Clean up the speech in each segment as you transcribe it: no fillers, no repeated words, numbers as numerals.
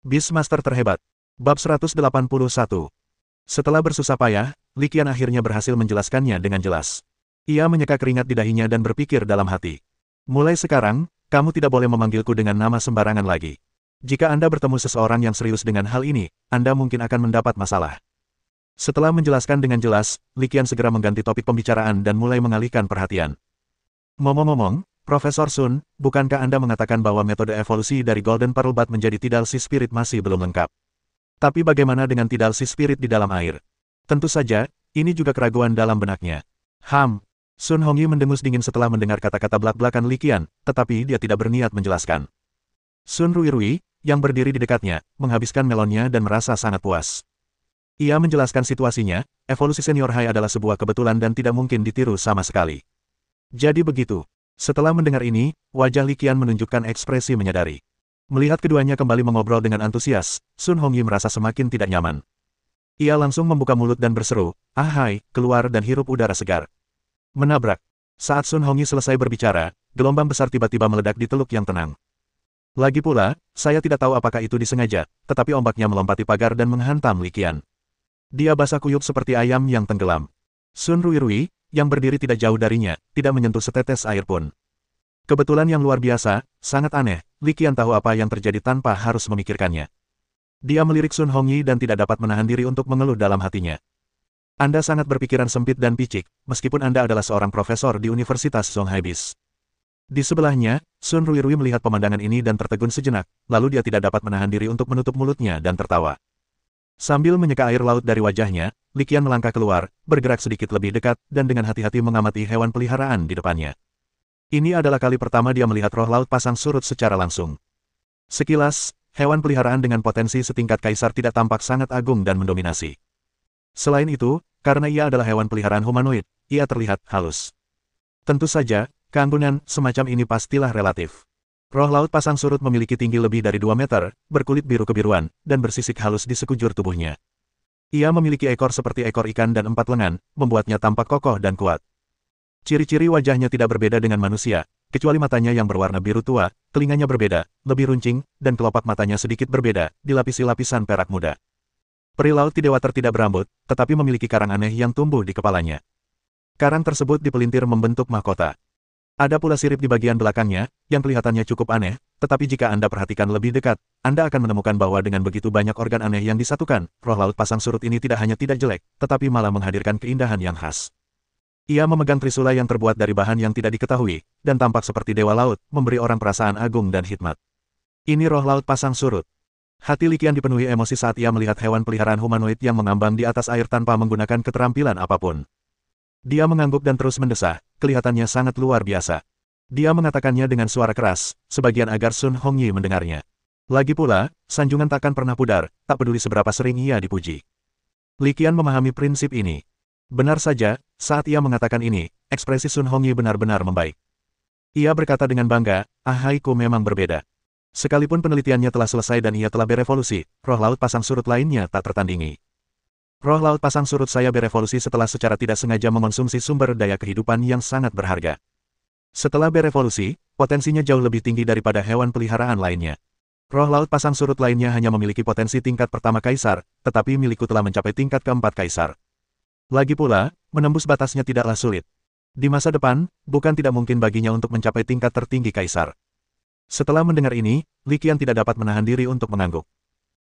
Beastmaster terhebat. Bab 181. Setelah bersusah payah, Li Qian akhirnya berhasil menjelaskannya dengan jelas. Ia menyeka keringat di dahinya dan berpikir dalam hati. Mulai sekarang, kamu tidak boleh memanggilku dengan nama sembarangan lagi. Jika Anda bertemu seseorang yang serius dengan hal ini, Anda mungkin akan mendapat masalah. Setelah menjelaskan dengan jelas, Li Qian segera mengganti topik pembicaraan dan mulai mengalihkan perhatian. Ngomong-ngomong, Profesor Sun, bukankah Anda mengatakan bahwa metode evolusi dari Golden Pearl Bat menjadi Tidal Sea Spirit masih belum lengkap? Tapi bagaimana dengan Tidal Sea Spirit di dalam air? Tentu saja, ini juga keraguan dalam benaknya. Sun Hongyi mendengus dingin setelah mendengar kata-kata belak-belakan Li Qian, tetapi dia tidak berniat menjelaskan. Sun Ruirui, yang berdiri di dekatnya, menghabiskan melonnya dan merasa sangat puas. Ia menjelaskan situasinya, evolusi senior high adalah sebuah kebetulan dan tidak mungkin ditiru sama sekali. Jadi begitu. Setelah mendengar ini, wajah Li Qian menunjukkan ekspresi menyadari. Melihat keduanya kembali mengobrol dengan antusias, Sun Hongyi merasa semakin tidak nyaman. Ia langsung membuka mulut dan berseru, "Ahai, keluar dan hirup udara segar." Menabrak. Saat Sun Hongyi selesai berbicara, gelombang besar tiba-tiba meledak di teluk yang tenang. Lagi pula, saya tidak tahu apakah itu disengaja, tetapi ombaknya melompati pagar dan menghantam Li Qian. Dia basah kuyup seperti ayam yang tenggelam. Sun Ruirui, yang berdiri tidak jauh darinya, tidak menyentuh setetes air pun. Kebetulan yang luar biasa, sangat aneh, Li Qian tahu apa yang terjadi tanpa harus memikirkannya. Dia melirik Sun Hongyi dan tidak dapat menahan diri untuk mengeluh dalam hatinya. Anda sangat berpikiran sempit dan picik, meskipun Anda adalah seorang profesor di Universitas Zonghai Beast. Di sebelahnya, Sun Ruirui melihat pemandangan ini dan tertegun sejenak, lalu dia tidak dapat menahan diri untuk menutup mulutnya dan tertawa. Sambil menyeka air laut dari wajahnya, Li Qian melangkah keluar, bergerak sedikit lebih dekat, dan dengan hati-hati mengamati hewan peliharaan di depannya. Ini adalah kali pertama dia melihat roh laut pasang surut secara langsung. Sekilas, hewan peliharaan dengan potensi setingkat kaisar tidak tampak sangat agung dan mendominasi. Selain itu, karena ia adalah hewan peliharaan humanoid, ia terlihat halus. Tentu saja, keanggunan semacam ini pastilah relatif. Roh laut pasang surut memiliki tinggi lebih dari 2 meter, berkulit biru kebiruan, dan bersisik halus di sekujur tubuhnya. Ia memiliki ekor seperti ekor ikan dan 4 lengan, membuatnya tampak kokoh dan kuat. Ciri-ciri wajahnya tidak berbeda dengan manusia, kecuali matanya yang berwarna biru tua, telinganya berbeda, lebih runcing, dan kelopak matanya sedikit berbeda, dilapisi lapisan perak muda. Peri laut Tidewather tidak berambut, tetapi memiliki karang aneh yang tumbuh di kepalanya. Karang tersebut dipelintir membentuk mahkota. Ada pula sirip di bagian belakangnya, yang kelihatannya cukup aneh, tetapi jika Anda perhatikan lebih dekat, Anda akan menemukan bahwa dengan begitu banyak organ aneh yang disatukan, roh laut pasang surut ini tidak hanya tidak jelek, tetapi malah menghadirkan keindahan yang khas. Ia memegang trisula yang terbuat dari bahan yang tidak diketahui, dan tampak seperti dewa laut, memberi orang perasaan agung dan hikmat. Ini roh laut pasang surut. Hati Li Qian dipenuhi emosi saat ia melihat hewan peliharaan humanoid yang mengambang di atas air tanpa menggunakan keterampilan apapun. Dia mengangguk dan terus mendesah, kelihatannya sangat luar biasa. Dia mengatakannya dengan suara keras, sebagian agar Sun Hongyi mendengarnya. Lagi pula, sanjungan takkan pernah pudar, tak peduli seberapa sering ia dipuji. Li Qian memahami prinsip ini. Benar saja, saat ia mengatakan ini, ekspresi Sun Hongyi benar-benar membaik. Ia berkata dengan bangga, "Ahaiku memang berbeda." Sekalipun penelitiannya telah selesai dan ia telah berevolusi, roh laut pasang surut lainnya tak tertandingi. Roh laut pasang surut saya berevolusi setelah secara tidak sengaja mengonsumsi sumber daya kehidupan yang sangat berharga. Setelah berevolusi, potensinya jauh lebih tinggi daripada hewan peliharaan lainnya. Roh laut pasang surut lainnya hanya memiliki potensi tingkat pertama kaisar, tetapi milikku telah mencapai tingkat keempat kaisar. Lagi pula, menembus batasnya tidaklah sulit. Di masa depan, bukan tidak mungkin baginya untuk mencapai tingkat tertinggi kaisar. Setelah mendengar ini, Li Qian tidak dapat menahan diri untuk mengangguk.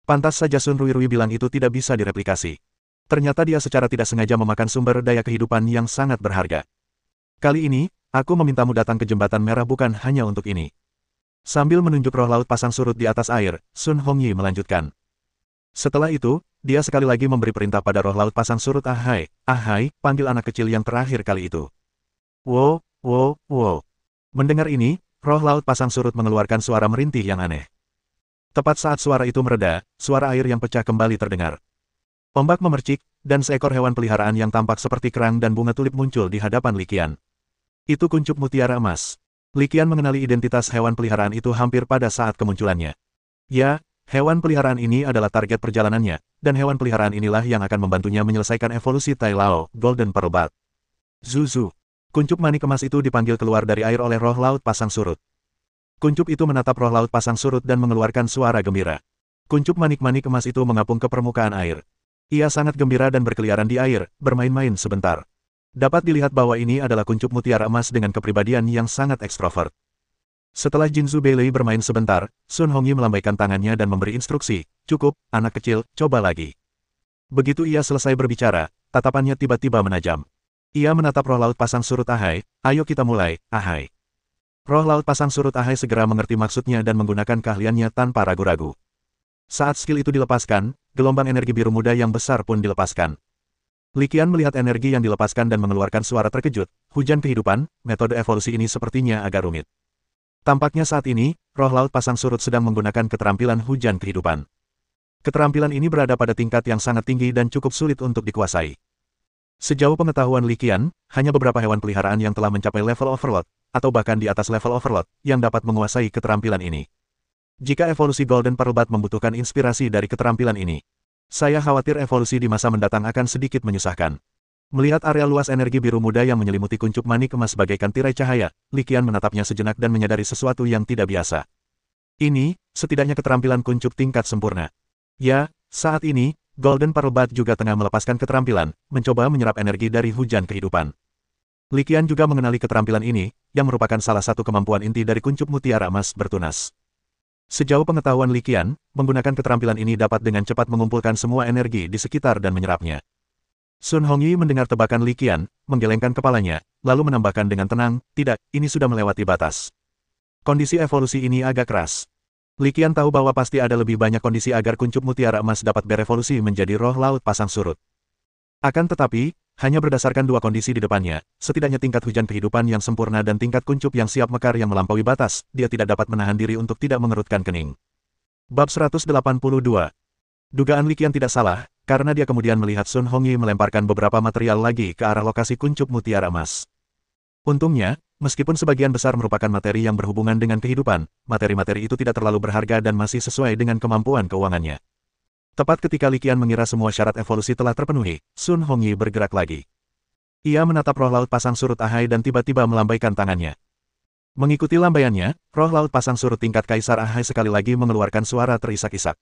Pantas saja Sun Ruirui bilang itu tidak bisa direplikasi. Ternyata dia secara tidak sengaja memakan sumber daya kehidupan yang sangat berharga. Kali ini, aku memintamu datang ke jembatan merah bukan hanya untuk ini. Sambil menunjuk roh laut pasang surut di atas air, Sun Hongyi melanjutkan. Setelah itu, dia sekali lagi memberi perintah pada roh laut pasang surut, "Ahai, ahai, panggil anak kecil yang terakhir kali itu." Wow, wow, wow. Mendengar ini, roh laut pasang surut mengeluarkan suara merintih yang aneh. Tepat saat suara itu mereda, suara air yang pecah kembali terdengar. Ombak memercik, dan seekor hewan peliharaan yang tampak seperti kerang dan bunga tulip muncul di hadapan Li Qian. Itu kuncup mutiara emas. Li Qian mengenali identitas hewan peliharaan itu hampir pada saat kemunculannya. Ya, hewan peliharaan ini adalah target perjalanannya, dan hewan peliharaan inilah yang akan membantunya menyelesaikan evolusi Tai Lao, Golden Pearl Bat. Zuzu. Kuncup manik emas itu dipanggil keluar dari air oleh roh laut pasang surut. Kuncup itu menatap roh laut pasang surut dan mengeluarkan suara gembira. Kuncup manik-manik emas itu mengapung ke permukaan air. Ia sangat gembira dan berkeliaran di air, bermain-main sebentar. Dapat dilihat bahwa ini adalah kuncup mutiara emas dengan kepribadian yang sangat ekstrovert. Setelah Jinzu Beilei bermain sebentar, Sun Hongyi melambaikan tangannya dan memberi instruksi, "Cukup, anak kecil, coba lagi." Begitu ia selesai berbicara, tatapannya tiba-tiba menajam. Ia menatap roh laut pasang surut Ahai, "Ayo kita mulai, Ahai." Roh laut pasang surut Ahai segera mengerti maksudnya dan menggunakan keahliannya tanpa ragu-ragu. Saat skill itu dilepaskan, gelombang energi biru muda yang besar pun dilepaskan. Li Qian melihat energi yang dilepaskan dan mengeluarkan suara terkejut. Hujan kehidupan, metode evolusi ini sepertinya agak rumit. Tampaknya saat ini, roh laut pasang surut sedang menggunakan keterampilan hujan kehidupan. Keterampilan ini berada pada tingkat yang sangat tinggi dan cukup sulit untuk dikuasai. Sejauh pengetahuan Li Qian, hanya beberapa hewan peliharaan yang telah mencapai level Overlord, atau bahkan di atas level Overlord, yang dapat menguasai keterampilan ini. Jika evolusi Golden Pearl Bat membutuhkan inspirasi dari keterampilan ini, saya khawatir evolusi di masa mendatang akan sedikit menyusahkan. Melihat area luas energi biru muda yang menyelimuti kuncup manik emas bagaikan tirai cahaya, Li Qian menatapnya sejenak dan menyadari sesuatu yang tidak biasa. Ini, setidaknya keterampilan kuncup tingkat sempurna. Ya, saat ini, Golden Pearl Bat juga tengah melepaskan keterampilan, mencoba menyerap energi dari hujan kehidupan. Li Qian juga mengenali keterampilan ini, yang merupakan salah satu kemampuan inti dari kuncup mutiara emas bertunas. Sejauh pengetahuan Li Qian, menggunakan keterampilan ini dapat dengan cepat mengumpulkan semua energi di sekitar dan menyerapnya. Sun Hongyi mendengar tebakan Li Qian, menggelengkan kepalanya, lalu menambahkan dengan tenang, "Tidak, ini sudah melewati batas." Kondisi evolusi ini agak keras. Li Qian tahu bahwa pasti ada lebih banyak kondisi agar kuncup mutiara emas dapat berevolusi menjadi roh laut pasang surut. Akan tetapi, hanya berdasarkan dua kondisi di depannya, setidaknya tingkat hujan kehidupan yang sempurna dan tingkat kuncup yang siap mekar yang melampaui batas, dia tidak dapat menahan diri untuk tidak mengerutkan kening. Bab 182. Dugaan Li Qian tidak salah, karena dia kemudian melihat Sun Hongyi melemparkan beberapa material lagi ke arah lokasi kuncup mutiara emas. Untungnya, meskipun sebagian besar merupakan materi yang berhubungan dengan kehidupan, materi-materi itu tidak terlalu berharga dan masih sesuai dengan kemampuan keuangannya. Tepat ketika Li Qian mengira semua syarat evolusi telah terpenuhi, Sun Hongyi bergerak lagi. Ia menatap roh laut pasang surut Ahai dan tiba-tiba melambaikan tangannya. Mengikuti lambaiannya, roh laut pasang surut tingkat Kaisar Ahai sekali lagi mengeluarkan suara terisak-isak.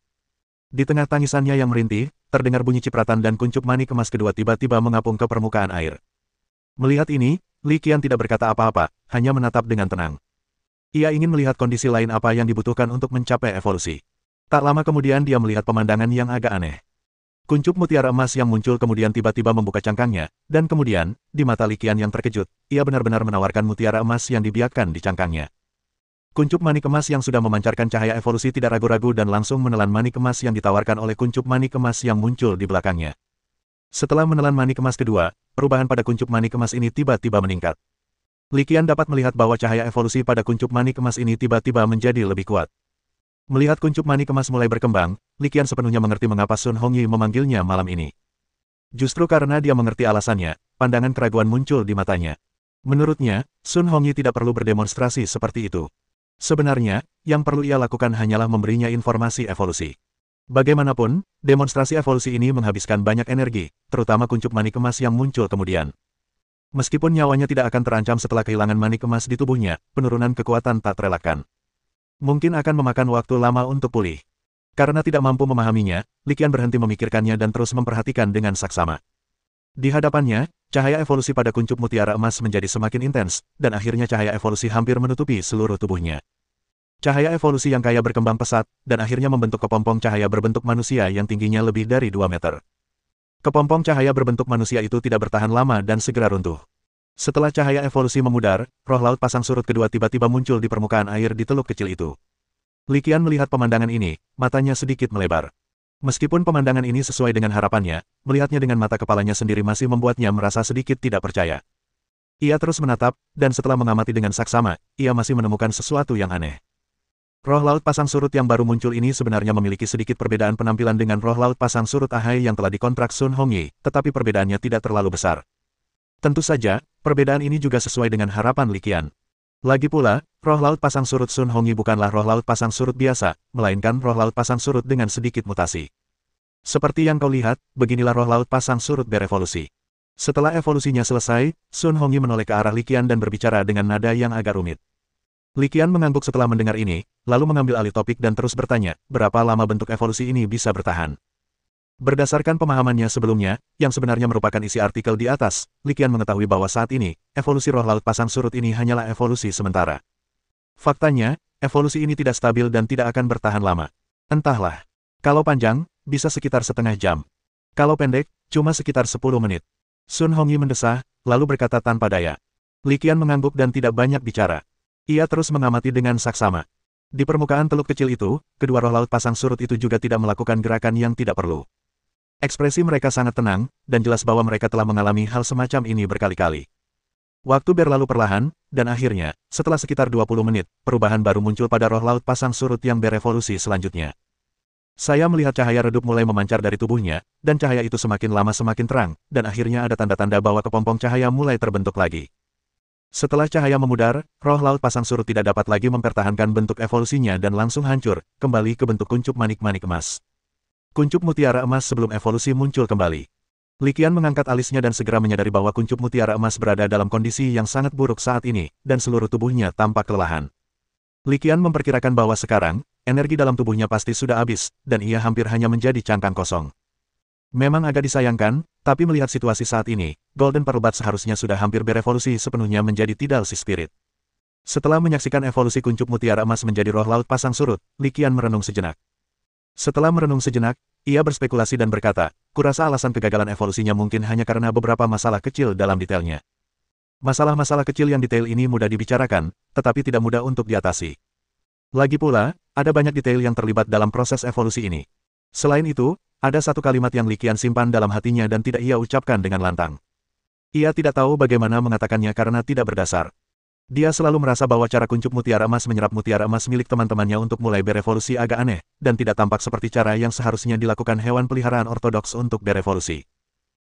Di tengah tangisannya yang merintih, terdengar bunyi cipratan dan kuncup manik emas kedua tiba-tiba mengapung ke permukaan air. Melihat ini, Li Qian tidak berkata apa-apa, hanya menatap dengan tenang. Ia ingin melihat kondisi lain apa yang dibutuhkan untuk mencapai evolusi. Tak lama kemudian dia melihat pemandangan yang agak aneh. Kuncup mutiara emas yang muncul kemudian tiba-tiba membuka cangkangnya, dan kemudian, di mata Li Qian yang terkejut, ia benar-benar menawarkan mutiara emas yang dibiakkan di cangkangnya. Kuncup manik emas yang sudah memancarkan cahaya evolusi tidak ragu-ragu dan langsung menelan manik emas yang ditawarkan oleh kuncup manik emas yang muncul di belakangnya. Setelah menelan manik emas kedua, perubahan pada kuncup manik emas ini tiba-tiba meningkat. Li Qian dapat melihat bahwa cahaya evolusi pada kuncup manik emas ini tiba-tiba menjadi lebih kuat. Melihat kuncup manik emas mulai berkembang, Li Qian sepenuhnya mengerti mengapa Sun Hongyi memanggilnya malam ini. Justru karena dia mengerti alasannya, pandangan keraguan muncul di matanya. Menurutnya, Sun Hongyi tidak perlu berdemonstrasi seperti itu. Sebenarnya, yang perlu ia lakukan hanyalah memberinya informasi evolusi. Bagaimanapun, demonstrasi evolusi ini menghabiskan banyak energi, terutama kuncup manik emas yang muncul kemudian. Meskipun nyawanya tidak akan terancam setelah kehilangan manik emas di tubuhnya, penurunan kekuatan tak terelakkan. Mungkin akan memakan waktu lama untuk pulih. Karena tidak mampu memahaminya, Li Qian berhenti memikirkannya dan terus memperhatikan dengan saksama. Di hadapannya, cahaya evolusi pada kuncup mutiara emas menjadi semakin intens, dan akhirnya cahaya evolusi hampir menutupi seluruh tubuhnya. Cahaya evolusi yang kaya berkembang pesat, dan akhirnya membentuk kepompong cahaya berbentuk manusia yang tingginya lebih dari 2 meter. Kepompong cahaya berbentuk manusia itu tidak bertahan lama dan segera runtuh. Setelah cahaya evolusi memudar, roh laut pasang surut kedua tiba-tiba muncul di permukaan air di teluk kecil itu. Li Qian melihat pemandangan ini, matanya sedikit melebar. Meskipun pemandangan ini sesuai dengan harapannya, melihatnya dengan mata kepalanya sendiri masih membuatnya merasa sedikit tidak percaya. Ia terus menatap, dan setelah mengamati dengan saksama, ia masih menemukan sesuatu yang aneh. Roh laut pasang surut yang baru muncul ini sebenarnya memiliki sedikit perbedaan penampilan dengan roh laut pasang surut Ahai yang telah dikontrak Sun Hongyi, tetapi perbedaannya tidak terlalu besar. Tentu saja, perbedaan ini juga sesuai dengan harapan Li Qian. Lagi pula, roh laut pasang surut Sun Hongyi bukanlah roh laut pasang surut biasa, melainkan roh laut pasang surut dengan sedikit mutasi. Seperti yang kau lihat, beginilah roh laut pasang surut berevolusi. Setelah evolusinya selesai, Sun Hongyi menoleh ke arah Li Qian dan berbicara dengan nada yang agak rumit. Li Qian mengangguk setelah mendengar ini, lalu mengambil alih topik dan terus bertanya, berapa lama bentuk evolusi ini bisa bertahan. Berdasarkan pemahamannya sebelumnya, yang sebenarnya merupakan isi artikel di atas, Li Qian mengetahui bahwa saat ini, evolusi roh laut pasang surut ini hanyalah evolusi sementara. Faktanya, evolusi ini tidak stabil dan tidak akan bertahan lama. Entahlah. Kalau panjang, bisa sekitar setengah jam. Kalau pendek, cuma sekitar 10 menit. Sun Hongyi mendesah, lalu berkata tanpa daya. Li Qian mengangguk dan tidak banyak bicara. Ia terus mengamati dengan saksama. Di permukaan teluk kecil itu, kedua roh laut pasang surut itu juga tidak melakukan gerakan yang tidak perlu. Ekspresi mereka sangat tenang, dan jelas bahwa mereka telah mengalami hal semacam ini berkali-kali. Waktu berlalu perlahan, dan akhirnya, setelah sekitar 20 menit, perubahan baru muncul pada roh laut pasang surut yang berevolusi selanjutnya. Saya melihat cahaya redup mulai memancar dari tubuhnya, dan cahaya itu semakin lama semakin terang, dan akhirnya ada tanda-tanda bahwa kepompong cahaya mulai terbentuk lagi. Setelah cahaya memudar, roh laut pasang surut tidak dapat lagi mempertahankan bentuk evolusinya dan langsung hancur, kembali ke bentuk kuncup manik-manik emas. Kuncup mutiara emas sebelum evolusi muncul kembali. Li Qian mengangkat alisnya dan segera menyadari bahwa kuncup mutiara emas berada dalam kondisi yang sangat buruk saat ini, dan seluruh tubuhnya tampak kelelahan. Li Qian memperkirakan bahwa sekarang, energi dalam tubuhnya pasti sudah habis, dan ia hampir hanya menjadi cangkang kosong. Memang agak disayangkan, tapi melihat situasi saat ini, Golden Pearl Bat seharusnya sudah hampir berevolusi sepenuhnya menjadi Tidal Sea Spirit. Setelah menyaksikan evolusi kuncup mutiara emas menjadi roh laut pasang surut, Li Qian merenung sejenak. Setelah merenung sejenak, ia berspekulasi dan berkata, kurasa alasan kegagalan evolusinya mungkin hanya karena beberapa masalah kecil dalam detailnya. Masalah-masalah kecil yang detail ini mudah dibicarakan, tetapi tidak mudah untuk diatasi. Lagi pula, ada banyak detail yang terlibat dalam proses evolusi ini. Selain itu, ada satu kalimat yang Li Qian simpan dalam hatinya dan tidak ia ucapkan dengan lantang. Ia tidak tahu bagaimana mengatakannya karena tidak berdasar. Dia selalu merasa bahwa cara kuncup mutiara emas menyerap mutiara emas milik teman-temannya untuk mulai berevolusi agak aneh, dan tidak tampak seperti cara yang seharusnya dilakukan hewan peliharaan ortodoks untuk berevolusi.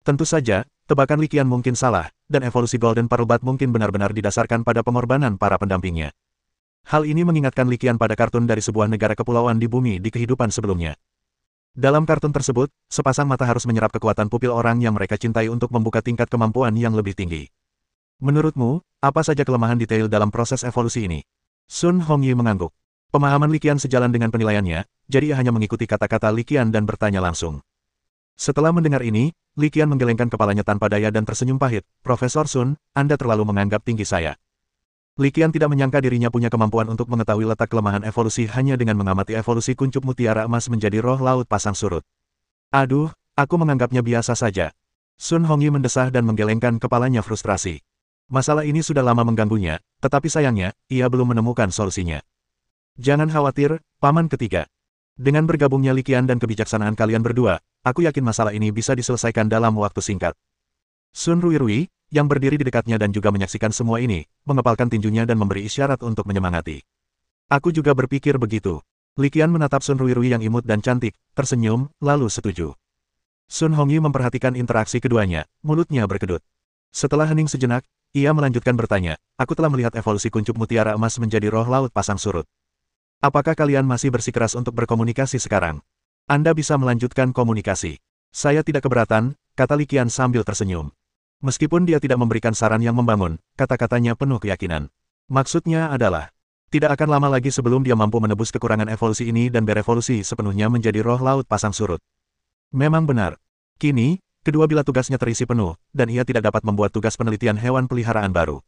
Tentu saja, tebakan Li Qian mungkin salah, dan evolusi Golden Pearl Bat mungkin benar-benar didasarkan pada pengorbanan para pendampingnya. Hal ini mengingatkan Li Qian pada kartun dari sebuah negara kepulauan di bumi di kehidupan sebelumnya. Dalam kartun tersebut, sepasang mata harus menyerap kekuatan pupil orang yang mereka cintai untuk membuka tingkat kemampuan yang lebih tinggi. Menurutmu, apa saja kelemahan detail dalam proses evolusi ini? Sun Hongyi mengangguk. Pemahaman Li Qian sejalan dengan penilaiannya, jadi ia hanya mengikuti kata-kata Li Qian dan bertanya langsung. Setelah mendengar ini, Li Qian menggelengkan kepalanya tanpa daya dan tersenyum pahit. Profesor Sun, Anda terlalu menganggap tinggi saya. Li Qian tidak menyangka dirinya punya kemampuan untuk mengetahui letak kelemahan evolusi hanya dengan mengamati evolusi kuncup mutiara emas menjadi roh laut pasang surut. Aduh, aku menganggapnya biasa saja. Sun Hongyi mendesah dan menggelengkan kepalanya frustrasi. Masalah ini sudah lama mengganggunya, tetapi sayangnya, ia belum menemukan solusinya. Jangan khawatir, Paman Ketiga. Dengan bergabungnya Li Qian dan kebijaksanaan kalian berdua, aku yakin masalah ini bisa diselesaikan dalam waktu singkat. Sun Ruirui, yang berdiri di dekatnya dan juga menyaksikan semua ini, mengepalkan tinjunya dan memberi isyarat untuk menyemangati. Aku juga berpikir begitu. Li Qian menatap Sun Ruirui yang imut dan cantik, tersenyum, lalu setuju. Sun Hongyi memperhatikan interaksi keduanya, mulutnya berkedut. Setelah hening sejenak, ia melanjutkan bertanya, aku telah melihat evolusi kuncup mutiara emas menjadi roh laut pasang surut. Apakah kalian masih bersikeras untuk berkomunikasi sekarang? Anda bisa melanjutkan komunikasi. Saya tidak keberatan, kata Li Qian sambil tersenyum. Meskipun dia tidak memberikan saran yang membangun, kata-katanya penuh keyakinan. Maksudnya adalah, tidak akan lama lagi sebelum dia mampu menebus kekurangan evolusi ini dan berevolusi sepenuhnya menjadi roh laut pasang surut. Memang benar. Kini, kedua bilah tugasnya terisi penuh, dan ia tidak dapat membuat tugas penelitian hewan peliharaan baru.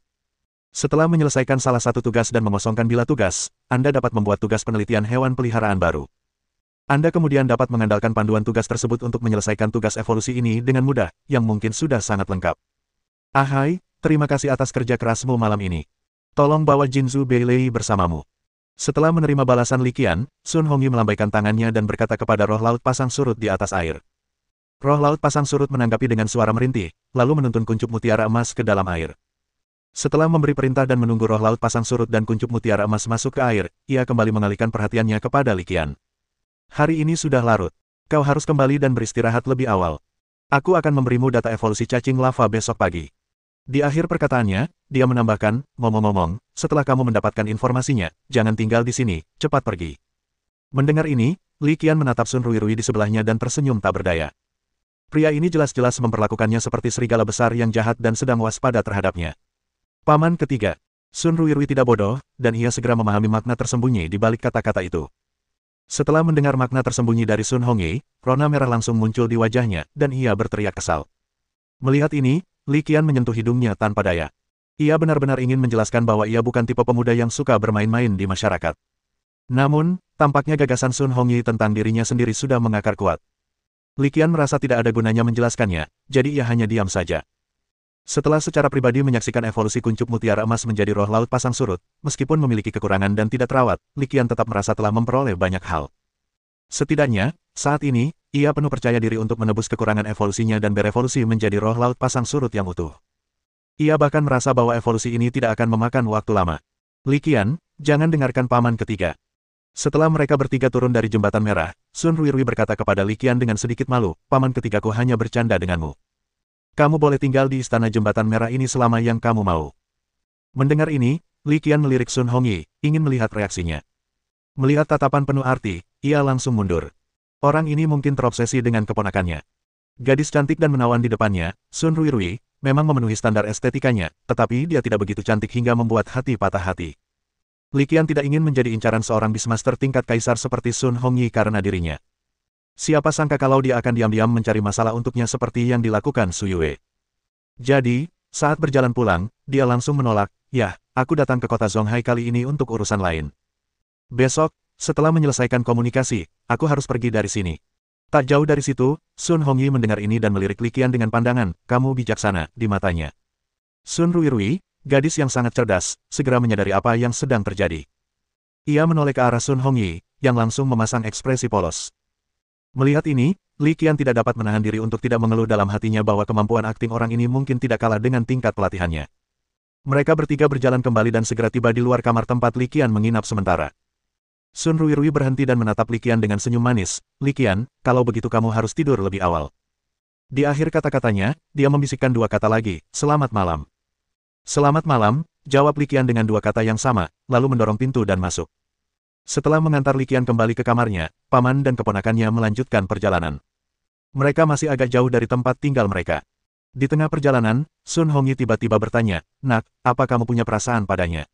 Setelah menyelesaikan salah satu tugas dan mengosongkan bilah tugas, Anda dapat membuat tugas penelitian hewan peliharaan baru. Anda kemudian dapat mengandalkan panduan tugas tersebut untuk menyelesaikan tugas evolusi ini dengan mudah, yang mungkin sudah sangat lengkap. Ahai, terima kasih atas kerja kerasmu malam ini. Tolong bawa Jinzu Beilei bersamamu. Setelah menerima balasan Li Qian, Sun Hongyi melambaikan tangannya dan berkata kepada roh laut pasang surut di atas air. Roh laut pasang surut menanggapi dengan suara merintih, lalu menuntun kuncup mutiara emas ke dalam air. Setelah memberi perintah dan menunggu roh laut pasang surut dan kuncup mutiara emas masuk ke air, ia kembali mengalihkan perhatiannya kepada Li Qian. Hari ini sudah larut. Kau harus kembali dan beristirahat lebih awal. Aku akan memberimu data evolusi cacing lava besok pagi. Di akhir perkataannya, dia menambahkan, ngomong-ngomong, setelah kamu mendapatkan informasinya, jangan tinggal di sini, cepat pergi. Mendengar ini, Li Qian menatap Sun Ruirui di sebelahnya dan tersenyum tak berdaya. Pria ini jelas-jelas memperlakukannya seperti serigala besar yang jahat dan sedang waspada terhadapnya. Paman Ketiga. Sun Ruirui tidak bodoh, dan ia segera memahami makna tersembunyi di balik kata-kata itu. Setelah mendengar makna tersembunyi dari Sun Hongyi, rona merah langsung muncul di wajahnya, dan ia berteriak kesal. Melihat ini, Li Qian menyentuh hidungnya tanpa daya. Ia benar-benar ingin menjelaskan bahwa ia bukan tipe pemuda yang suka bermain-main di masyarakat. Namun, tampaknya gagasan Sun Hongyi tentang dirinya sendiri sudah mengakar kuat. Li Qian merasa tidak ada gunanya menjelaskannya, jadi ia hanya diam saja. Setelah secara pribadi menyaksikan evolusi kuncup mutiara emas menjadi roh laut pasang surut, meskipun memiliki kekurangan dan tidak terawat, Li Qian tetap merasa telah memperoleh banyak hal. Setidaknya, saat ini, ia penuh percaya diri untuk menebus kekurangan evolusinya dan berevolusi menjadi roh laut pasang surut yang utuh. Ia bahkan merasa bahwa evolusi ini tidak akan memakan waktu lama. Li Qian, jangan dengarkan paman ketiga. Setelah mereka bertiga turun dari jembatan merah, Sun Ruirui berkata kepada Li Qian dengan sedikit malu, paman ketigaku hanya bercanda denganmu. Kamu boleh tinggal di istana jembatan merah ini selama yang kamu mau. Mendengar ini, Li Qian melirik Sun Hongyi, ingin melihat reaksinya. Melihat tatapan penuh arti, ia langsung mundur. Orang ini mungkin terobsesi dengan keponakannya. Gadis cantik dan menawan di depannya, Sun Ruirui, memang memenuhi standar estetikanya, tetapi dia tidak begitu cantik hingga membuat hati patah hati. Li Qian tidak ingin menjadi incaran seorang Beastmaster tingkat kaisar seperti Sun Hongyi karena dirinya. Siapa sangka kalau dia akan diam-diam mencari masalah untuknya seperti yang dilakukan Su Yue. Jadi, saat berjalan pulang, dia langsung menolak, "Yah, aku datang ke kota Zonghai kali ini untuk urusan lain. Besok, setelah menyelesaikan komunikasi, aku harus pergi dari sini." Tak jauh dari situ, Sun Hongyi mendengar ini dan melirik Li Qian dengan pandangan, "Kamu bijaksana," di matanya. Sun Ruirui, gadis yang sangat cerdas, segera menyadari apa yang sedang terjadi. Ia menoleh ke arah Sun Hongyi, yang langsung memasang ekspresi polos. Melihat ini, Li Qian tidak dapat menahan diri untuk tidak mengeluh dalam hatinya bahwa kemampuan akting orang ini mungkin tidak kalah dengan tingkat pelatihannya. Mereka bertiga berjalan kembali dan segera tiba di luar kamar tempat Li Qian menginap sementara. Sun Ruirui berhenti dan menatap Li Qian dengan senyum manis. "Li Qian, kalau begitu kamu harus tidur lebih awal." Di akhir kata-katanya, dia membisikkan dua kata lagi, "Selamat malam." "Selamat malam," jawab Li Qian dengan dua kata yang sama, lalu mendorong pintu dan masuk. Setelah mengantar Li Qian kembali ke kamarnya, paman dan keponakannya melanjutkan perjalanan. Mereka masih agak jauh dari tempat tinggal mereka. Di tengah perjalanan, Sun Hongyi tiba-tiba bertanya, "Nak, apa kamu punya perasaan padanya?"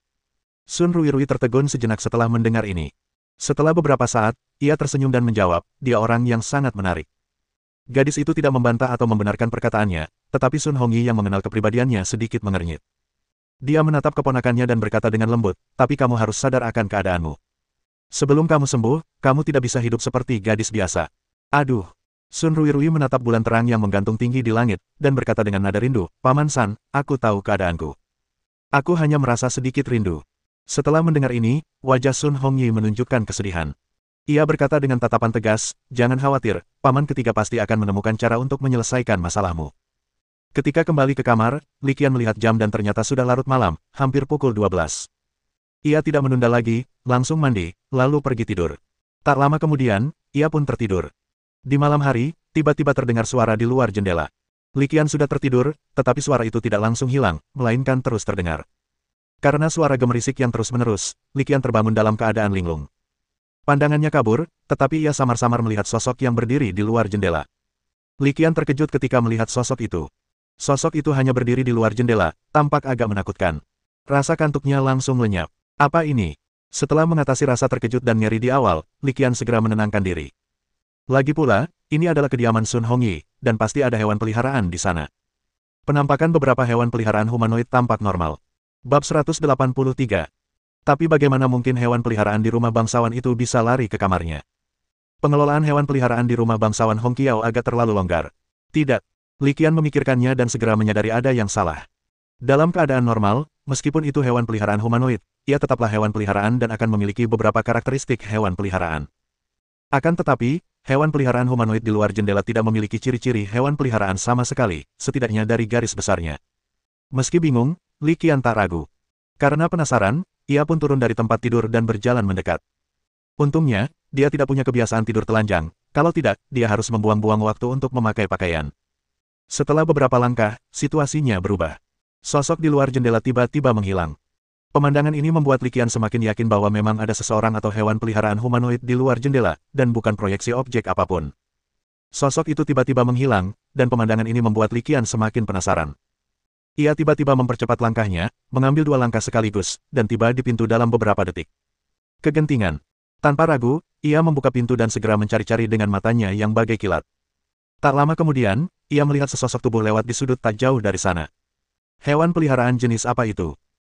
Sun Ruirui tertegun sejenak setelah mendengar ini. Setelah beberapa saat, ia tersenyum dan menjawab, "Dia orang yang sangat menarik." Gadis itu tidak membantah atau membenarkan perkataannya, tetapi Sun Hongyi yang mengenal kepribadiannya sedikit mengernyit. Dia menatap keponakannya dan berkata dengan lembut, "Tapi kamu harus sadar akan keadaanmu. Sebelum kamu sembuh, kamu tidak bisa hidup seperti gadis biasa." "Aduh." Sun Ruirui menatap bulan terang yang menggantung tinggi di langit, dan berkata dengan nada rindu, "Paman San, aku tahu keadaanku. Aku hanya merasa sedikit rindu." Setelah mendengar ini, wajah Sun Hongyi menunjukkan kesedihan. Ia berkata dengan tatapan tegas, "Jangan khawatir, paman ketiga pasti akan menemukan cara untuk menyelesaikan masalahmu." Ketika kembali ke kamar, Li Qian melihat jam dan ternyata sudah larut malam, hampir pukul 12. Ia tidak menunda lagi, langsung mandi, lalu pergi tidur. Tak lama kemudian, ia pun tertidur. Di malam hari, tiba-tiba terdengar suara di luar jendela. Li Qian sudah tertidur, tetapi suara itu tidak langsung hilang, melainkan terus terdengar. Karena suara gemerisik yang terus-menerus, Li Qian terbangun dalam keadaan linglung. Pandangannya kabur, tetapi ia samar-samar melihat sosok yang berdiri di luar jendela. Li Qian terkejut ketika melihat sosok itu. Sosok itu hanya berdiri di luar jendela, tampak agak menakutkan. Rasa kantuknya langsung lenyap. Apa ini? Setelah mengatasi rasa terkejut dan nyeri di awal, Li Qian segera menenangkan diri. Lagi pula, ini adalah kediaman Sun Hongyi, dan pasti ada hewan peliharaan di sana. Penampakan beberapa hewan peliharaan humanoid tampak normal. Bab 183. Tapi bagaimana mungkin hewan peliharaan di rumah bangsawan itu bisa lari ke kamarnya? Pengelolaan hewan peliharaan di rumah bangsawan Hong Qiao agak terlalu longgar. Tidak. Li Qian memikirkannya dan segera menyadari ada yang salah. Dalam keadaan normal, meskipun itu hewan peliharaan humanoid, ia tetaplah hewan peliharaan dan akan memiliki beberapa karakteristik hewan peliharaan. Akan tetapi, hewan peliharaan humanoid di luar jendela tidak memiliki ciri-ciri hewan peliharaan sama sekali, setidaknya dari garis besarnya. Meski bingung, Li Qian tak ragu. Karena penasaran, ia pun turun dari tempat tidur dan berjalan mendekat. Untungnya, dia tidak punya kebiasaan tidur telanjang, kalau tidak, dia harus membuang-buang waktu untuk memakai pakaian. Setelah beberapa langkah, situasinya berubah. Sosok di luar jendela tiba-tiba menghilang. Pemandangan ini membuat Li Qian semakin yakin bahwa memang ada seseorang atau hewan peliharaan humanoid di luar jendela, dan bukan proyeksi objek apapun. Sosok itu tiba-tiba menghilang, dan pemandangan ini membuat Li Qian semakin penasaran. Ia tiba-tiba mempercepat langkahnya, mengambil 2 langkah sekaligus, dan tiba di pintu dalam beberapa detik. Kegentingan. Tanpa ragu, ia membuka pintu dan segera mencari-cari dengan matanya yang bagai kilat. Tak lama kemudian, ia melihat sesosok tubuh lewat di sudut tak jauh dari sana. Hewan peliharaan jenis apa itu?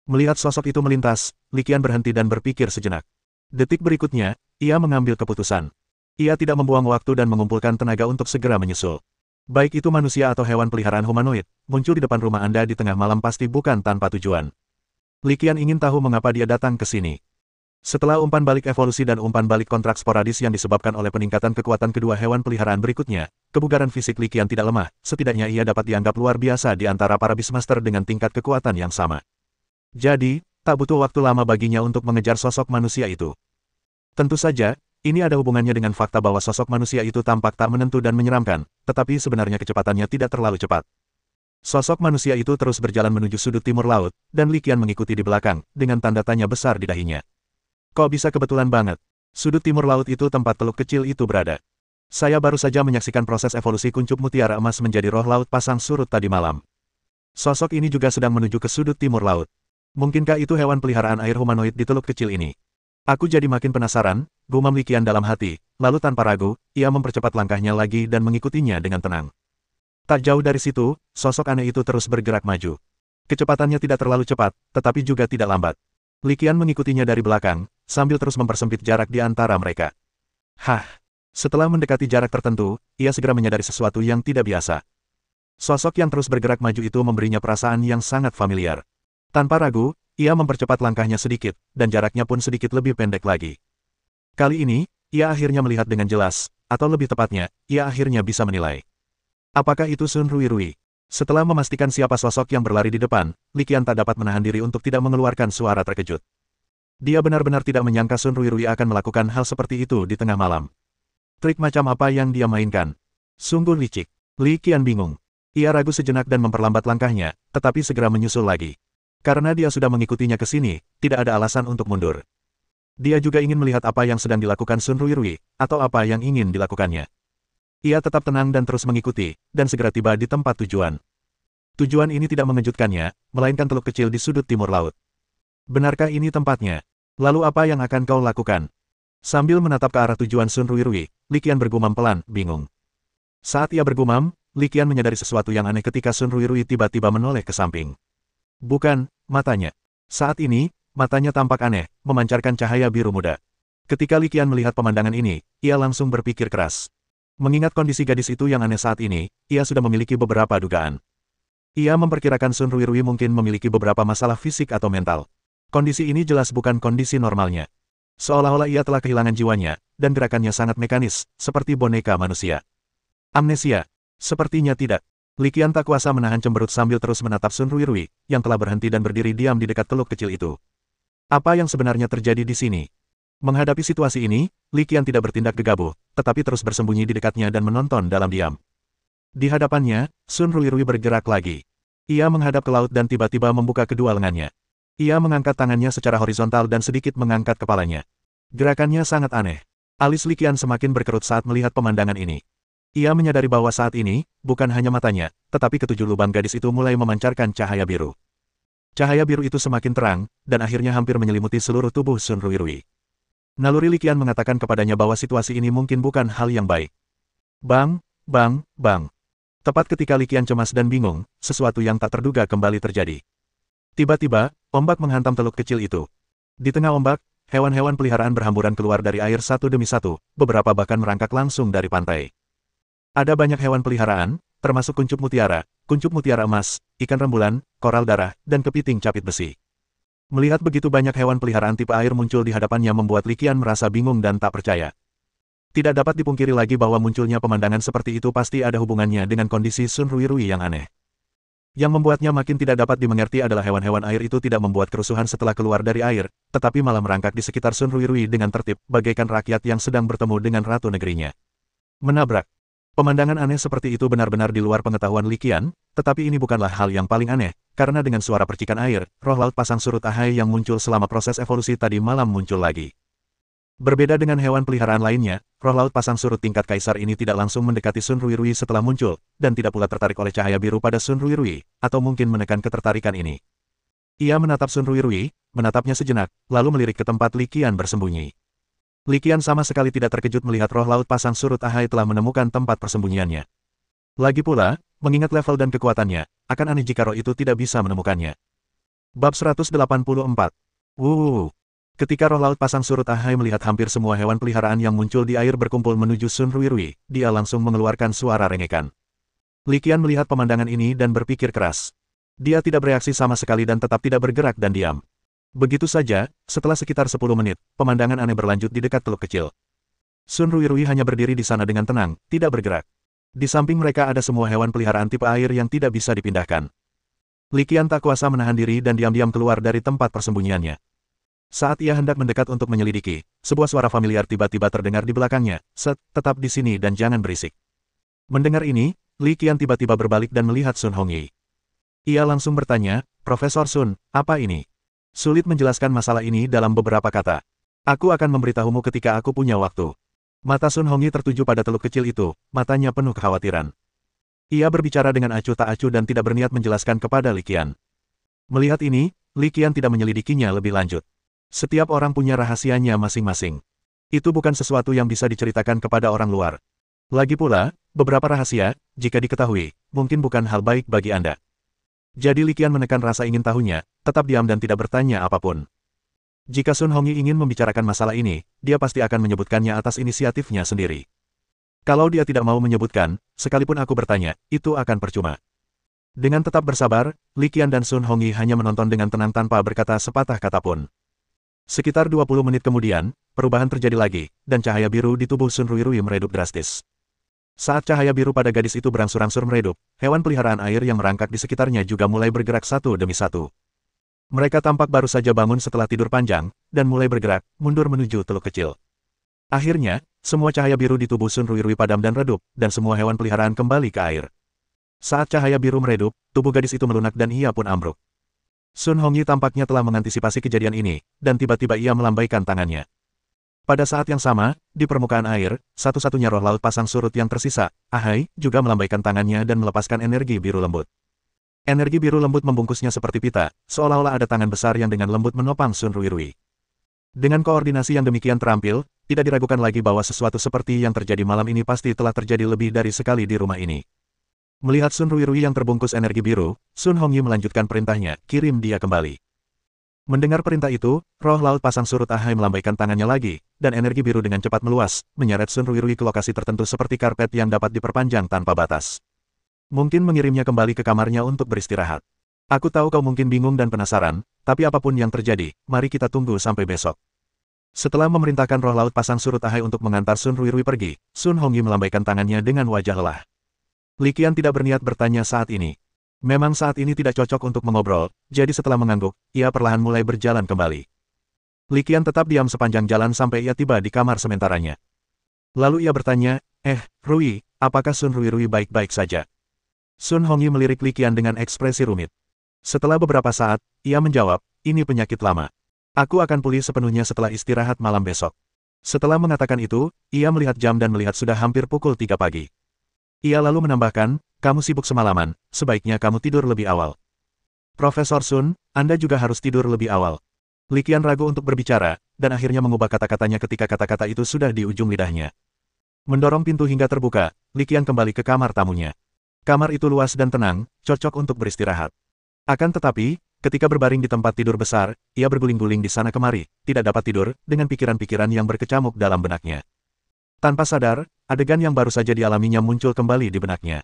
Melihat sosok itu melintas, Li Qian berhenti dan berpikir sejenak. Detik berikutnya, ia mengambil keputusan. Ia tidak membuang waktu dan mengumpulkan tenaga untuk segera menyusul. Baik itu manusia atau hewan peliharaan humanoid, muncul di depan rumah Anda di tengah malam pasti bukan tanpa tujuan. Li Qian ingin tahu mengapa dia datang ke sini. Setelah umpan balik evolusi dan umpan balik kontrak sporadis yang disebabkan oleh peningkatan kekuatan kedua hewan peliharaan berikutnya, kebugaran fisik Li Qian tidak lemah, setidaknya ia dapat dianggap luar biasa di antara para Beastmaster dengan tingkat kekuatan yang sama. Jadi, tak butuh waktu lama baginya untuk mengejar sosok manusia itu. Tentu saja, ini ada hubungannya dengan fakta bahwa sosok manusia itu tampak tak menentu dan menyeramkan, tetapi sebenarnya kecepatannya tidak terlalu cepat. Sosok manusia itu terus berjalan menuju sudut timur laut, dan Li Qian mengikuti di belakang, dengan tanda tanya besar di dahinya. Kok bisa kebetulan banget? Sudut timur laut itu tempat teluk kecil itu berada. Saya baru saja menyaksikan proses evolusi kuncup mutiara emas menjadi roh laut pasang surut tadi malam. Sosok ini juga sedang menuju ke sudut timur laut. Mungkinkah itu hewan peliharaan air humanoid di teluk kecil ini? Aku jadi makin penasaran, gumam Li Qian dalam hati, lalu tanpa ragu, ia mempercepat langkahnya lagi dan mengikutinya dengan tenang. Tak jauh dari situ, sosok aneh itu terus bergerak maju. Kecepatannya tidak terlalu cepat, tetapi juga tidak lambat. Li Qian mengikutinya dari belakang, sambil terus mempersempit jarak di antara mereka. Hah! Setelah mendekati jarak tertentu, ia segera menyadari sesuatu yang tidak biasa. Sosok yang terus bergerak maju itu memberinya perasaan yang sangat familiar. Tanpa ragu, ia mempercepat langkahnya sedikit, dan jaraknya pun sedikit lebih pendek lagi. Kali ini, ia akhirnya melihat dengan jelas, atau lebih tepatnya, ia akhirnya bisa menilai. Apakah itu Sun Ruirui? Setelah memastikan siapa sosok yang berlari di depan, Li Qian tak dapat menahan diri untuk tidak mengeluarkan suara terkejut. Dia benar-benar tidak menyangka Sun Ruirui akan melakukan hal seperti itu di tengah malam. Trik macam apa yang dia mainkan? Sungguh licik. Li Qian bingung. Ia ragu sejenak dan memperlambat langkahnya, tetapi segera menyusul lagi. Karena dia sudah mengikutinya ke sini, tidak ada alasan untuk mundur. Dia juga ingin melihat apa yang sedang dilakukan Sun Ruirui, atau apa yang ingin dilakukannya. Ia tetap tenang dan terus mengikuti, dan segera tiba di tempat tujuan. Tujuan ini tidak mengejutkannya, melainkan teluk kecil di sudut timur laut. Benarkah ini tempatnya? Lalu apa yang akan kau lakukan? Sambil menatap ke arah tujuan Sun Ruirui, Li Qian bergumam pelan, bingung. Saat ia bergumam, Li Qian menyadari sesuatu yang aneh ketika Sun Ruirui tiba-tiba menoleh ke samping. Bukan, matanya. Saat ini, matanya tampak aneh, memancarkan cahaya biru muda. Ketika Li Qian melihat pemandangan ini, ia langsung berpikir keras. Mengingat kondisi gadis itu yang aneh saat ini, ia sudah memiliki beberapa dugaan. Ia memperkirakan Sun Ruirui mungkin memiliki beberapa masalah fisik atau mental. Kondisi ini jelas bukan kondisi normalnya. Seolah-olah ia telah kehilangan jiwanya, dan gerakannya sangat mekanis, seperti boneka manusia. Amnesia? Sepertinya tidak. Li Qian tak kuasa menahan cemberut sambil terus menatap Sun Ruirui, yang telah berhenti dan berdiri diam di dekat teluk kecil itu. Apa yang sebenarnya terjadi di sini? Menghadapi situasi ini, Li Qian tidak bertindak gegabah, tetapi terus bersembunyi di dekatnya dan menonton dalam diam. Di hadapannya, Sun Ruirui bergerak lagi. Ia menghadap ke laut dan tiba-tiba membuka kedua lengannya. Ia mengangkat tangannya secara horizontal dan sedikit mengangkat kepalanya. Gerakannya sangat aneh. Alis Li Qian semakin berkerut saat melihat pemandangan ini. Ia menyadari bahwa saat ini, bukan hanya matanya, tetapi ketujuh lubang gadis itu mulai memancarkan cahaya biru. Cahaya biru itu semakin terang, dan akhirnya hampir menyelimuti seluruh tubuh Sun Ruirui. Naluri Li Qian mengatakan kepadanya bahwa situasi ini mungkin bukan hal yang baik. Bang, bang, bang. Tepat ketika Li Qian cemas dan bingung, sesuatu yang tak terduga kembali terjadi. Tiba-tiba, ombak menghantam teluk kecil itu. Di tengah ombak, hewan-hewan peliharaan berhamburan keluar dari air satu demi satu, beberapa bahkan merangkak langsung dari pantai. Ada banyak hewan peliharaan, termasuk kuncup mutiara emas, ikan rembulan, koral darah, dan kepiting capit besi. Melihat begitu banyak hewan peliharaan tipe air muncul di hadapannya membuat Li Qian merasa bingung dan tak percaya. Tidak dapat dipungkiri lagi bahwa munculnya pemandangan seperti itu pasti ada hubungannya dengan kondisi Sun Ruirui yang aneh. Yang membuatnya makin tidak dapat dimengerti adalah hewan-hewan air itu tidak membuat kerusuhan setelah keluar dari air, tetapi malah merangkak di sekitar Sun Ruirui dengan tertib, bagaikan rakyat yang sedang bertemu dengan ratu negerinya. Menabrak. Pemandangan aneh seperti itu benar-benar di luar pengetahuan Li Qian, tetapi ini bukanlah hal yang paling aneh, karena dengan suara percikan air, roh laut pasang surut ahai yang muncul selama proses evolusi tadi malam muncul lagi. Berbeda dengan hewan peliharaan lainnya, roh laut pasang surut tingkat kaisar ini tidak langsung mendekati Sun Ruirui setelah muncul, dan tidak pula tertarik oleh cahaya biru pada Sun Ruirui, atau mungkin menekan ketertarikan ini. Ia menatap Sun Ruirui, menatapnya sejenak, lalu melirik ke tempat Li Qian bersembunyi. Li Qian sama sekali tidak terkejut melihat roh laut pasang surut Ahai telah menemukan tempat persembunyiannya. Lagi pula, mengingat level dan kekuatannya, akan aneh jika roh itu tidak bisa menemukannya. Bab 184. Ketika roh laut pasang surut Ahai melihat hampir semua hewan peliharaan yang muncul di air berkumpul menuju Sun Ruirui, dia langsung mengeluarkan suara rengekan. Li Qian melihat pemandangan ini dan berpikir keras. Dia tidak bereaksi sama sekali dan tetap tidak bergerak dan diam. Begitu saja, setelah sekitar 10 menit, pemandangan aneh berlanjut di dekat teluk kecil. Sun Ruirui hanya berdiri di sana dengan tenang, tidak bergerak. Di samping mereka ada semua hewan peliharaan tipe air yang tidak bisa dipindahkan. Li Qian tak kuasa menahan diri dan diam-diam keluar dari tempat persembunyiannya. Saat ia hendak mendekat untuk menyelidiki, sebuah suara familiar tiba-tiba terdengar di belakangnya, "Set, tetap di sini dan jangan berisik." Mendengar ini, Li Qian tiba-tiba berbalik dan melihat Sun Hongyi. Ia langsung bertanya, "Profesor Sun, apa ini?" Sulit menjelaskan masalah ini dalam beberapa kata. Aku akan memberitahumu ketika aku punya waktu. Mata Sun Hongyi tertuju pada teluk kecil itu, matanya penuh kekhawatiran. Ia berbicara dengan acuh tak acuh dan tidak berniat menjelaskan kepada Li Qian. Melihat ini, Li Qian tidak menyelidikinya lebih lanjut. Setiap orang punya rahasianya masing-masing. Itu bukan sesuatu yang bisa diceritakan kepada orang luar. Lagi pula, beberapa rahasia, jika diketahui, mungkin bukan hal baik bagi Anda. Jadi Li Qian menekan rasa ingin tahunya, tetap diam dan tidak bertanya apapun. Jika Sun Hongyi ingin membicarakan masalah ini, dia pasti akan menyebutkannya atas inisiatifnya sendiri. Kalau dia tidak mau menyebutkan, sekalipun aku bertanya, itu akan percuma. Dengan tetap bersabar, Li Qian dan Sun Hongyi hanya menonton dengan tenang tanpa berkata sepatah kata pun. Sekitar 20 menit kemudian, perubahan terjadi lagi, dan cahaya biru di tubuh Sun Ruirui meredup drastis. Saat cahaya biru pada gadis itu berangsur-angsur meredup, hewan peliharaan air yang merangkak di sekitarnya juga mulai bergerak satu demi satu. Mereka tampak baru saja bangun setelah tidur panjang, dan mulai bergerak, mundur menuju teluk kecil. Akhirnya, semua cahaya biru di tubuh Sun Ruirui padam dan redup, dan semua hewan peliharaan kembali ke air. Saat cahaya biru meredup, tubuh gadis itu melunak dan ia pun ambruk. Sun Hongyi tampaknya telah mengantisipasi kejadian ini, dan tiba-tiba ia melambaikan tangannya. Pada saat yang sama, di permukaan air, satu-satunya roh laut pasang surut yang tersisa, Ahai, juga melambaikan tangannya dan melepaskan energi biru lembut. Energi biru lembut membungkusnya seperti pita, seolah-olah ada tangan besar yang dengan lembut menopang Sun Ruirui. Dengan koordinasi yang demikian terampil, tidak diragukan lagi bahwa sesuatu seperti yang terjadi malam ini pasti telah terjadi lebih dari sekali di rumah ini. Melihat Sun Ruirui yang terbungkus energi biru, Sun Hongyi melanjutkan perintahnya, kirim dia kembali. Mendengar perintah itu, roh laut pasang surut Ahai melambaikan tangannya lagi, dan energi biru dengan cepat meluas, menyeret Sun Ruirui ke lokasi tertentu seperti karpet yang dapat diperpanjang tanpa batas. Mungkin mengirimnya kembali ke kamarnya untuk beristirahat. Aku tahu kau mungkin bingung dan penasaran, tapi apapun yang terjadi, mari kita tunggu sampai besok. Setelah memerintahkan roh laut pasang surut Ahai untuk mengantar Sun Ruirui pergi, Sun Hongyi melambaikan tangannya dengan wajah lelah. Li Qian tidak berniat bertanya saat ini. Memang saat ini tidak cocok untuk mengobrol, jadi setelah mengangguk, ia perlahan mulai berjalan kembali. Li Qian tetap diam sepanjang jalan sampai ia tiba di kamar sementaranya. Lalu ia bertanya, Rui, apakah Sun Ruirui baik-baik saja? Sun Hongyi melirik Li Qian dengan ekspresi rumit. Setelah beberapa saat, ia menjawab, ini penyakit lama. Aku akan pulih sepenuhnya setelah istirahat malam besok. Setelah mengatakan itu, ia melihat jam dan melihat sudah hampir pukul 3 pagi. Ia lalu menambahkan, kamu sibuk semalaman, sebaiknya kamu tidur lebih awal. Profesor Sun, Anda juga harus tidur lebih awal. Li Qian ragu untuk berbicara, dan akhirnya mengubah kata-katanya ketika kata-kata itu sudah di ujung lidahnya. Mendorong pintu hingga terbuka, Li Qian kembali ke kamar tamunya. Kamar itu luas dan tenang, cocok untuk beristirahat. Akan tetapi, ketika berbaring di tempat tidur besar, ia berguling-guling di sana kemari, tidak dapat tidur, dengan pikiran-pikiran yang berkecamuk dalam benaknya. Tanpa sadar, adegan yang baru saja dialaminya muncul kembali di benaknya.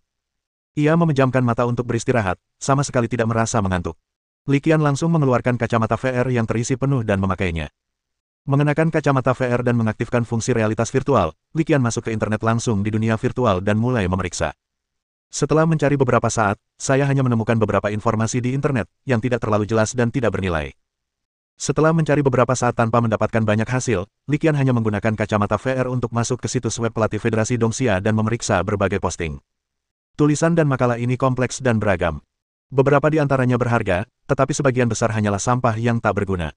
Ia memejamkan mata untuk beristirahat, sama sekali tidak merasa mengantuk. Li Qian langsung mengeluarkan kacamata VR yang terisi penuh dan memakainya. Mengenakan kacamata VR dan mengaktifkan fungsi realitas virtual, Li Qian masuk ke internet langsung di dunia virtual dan mulai memeriksa. Setelah mencari beberapa saat, saya hanya menemukan beberapa informasi di internet, yang tidak terlalu jelas dan tidak bernilai. Setelah mencari beberapa saat tanpa mendapatkan banyak hasil, Li Qian hanya menggunakan kacamata VR untuk masuk ke situs web pelatih Federasi Dongxia dan memeriksa berbagai posting. Tulisan dan makalah ini kompleks dan beragam. Beberapa di antaranya berharga, tetapi sebagian besar hanyalah sampah yang tak berguna.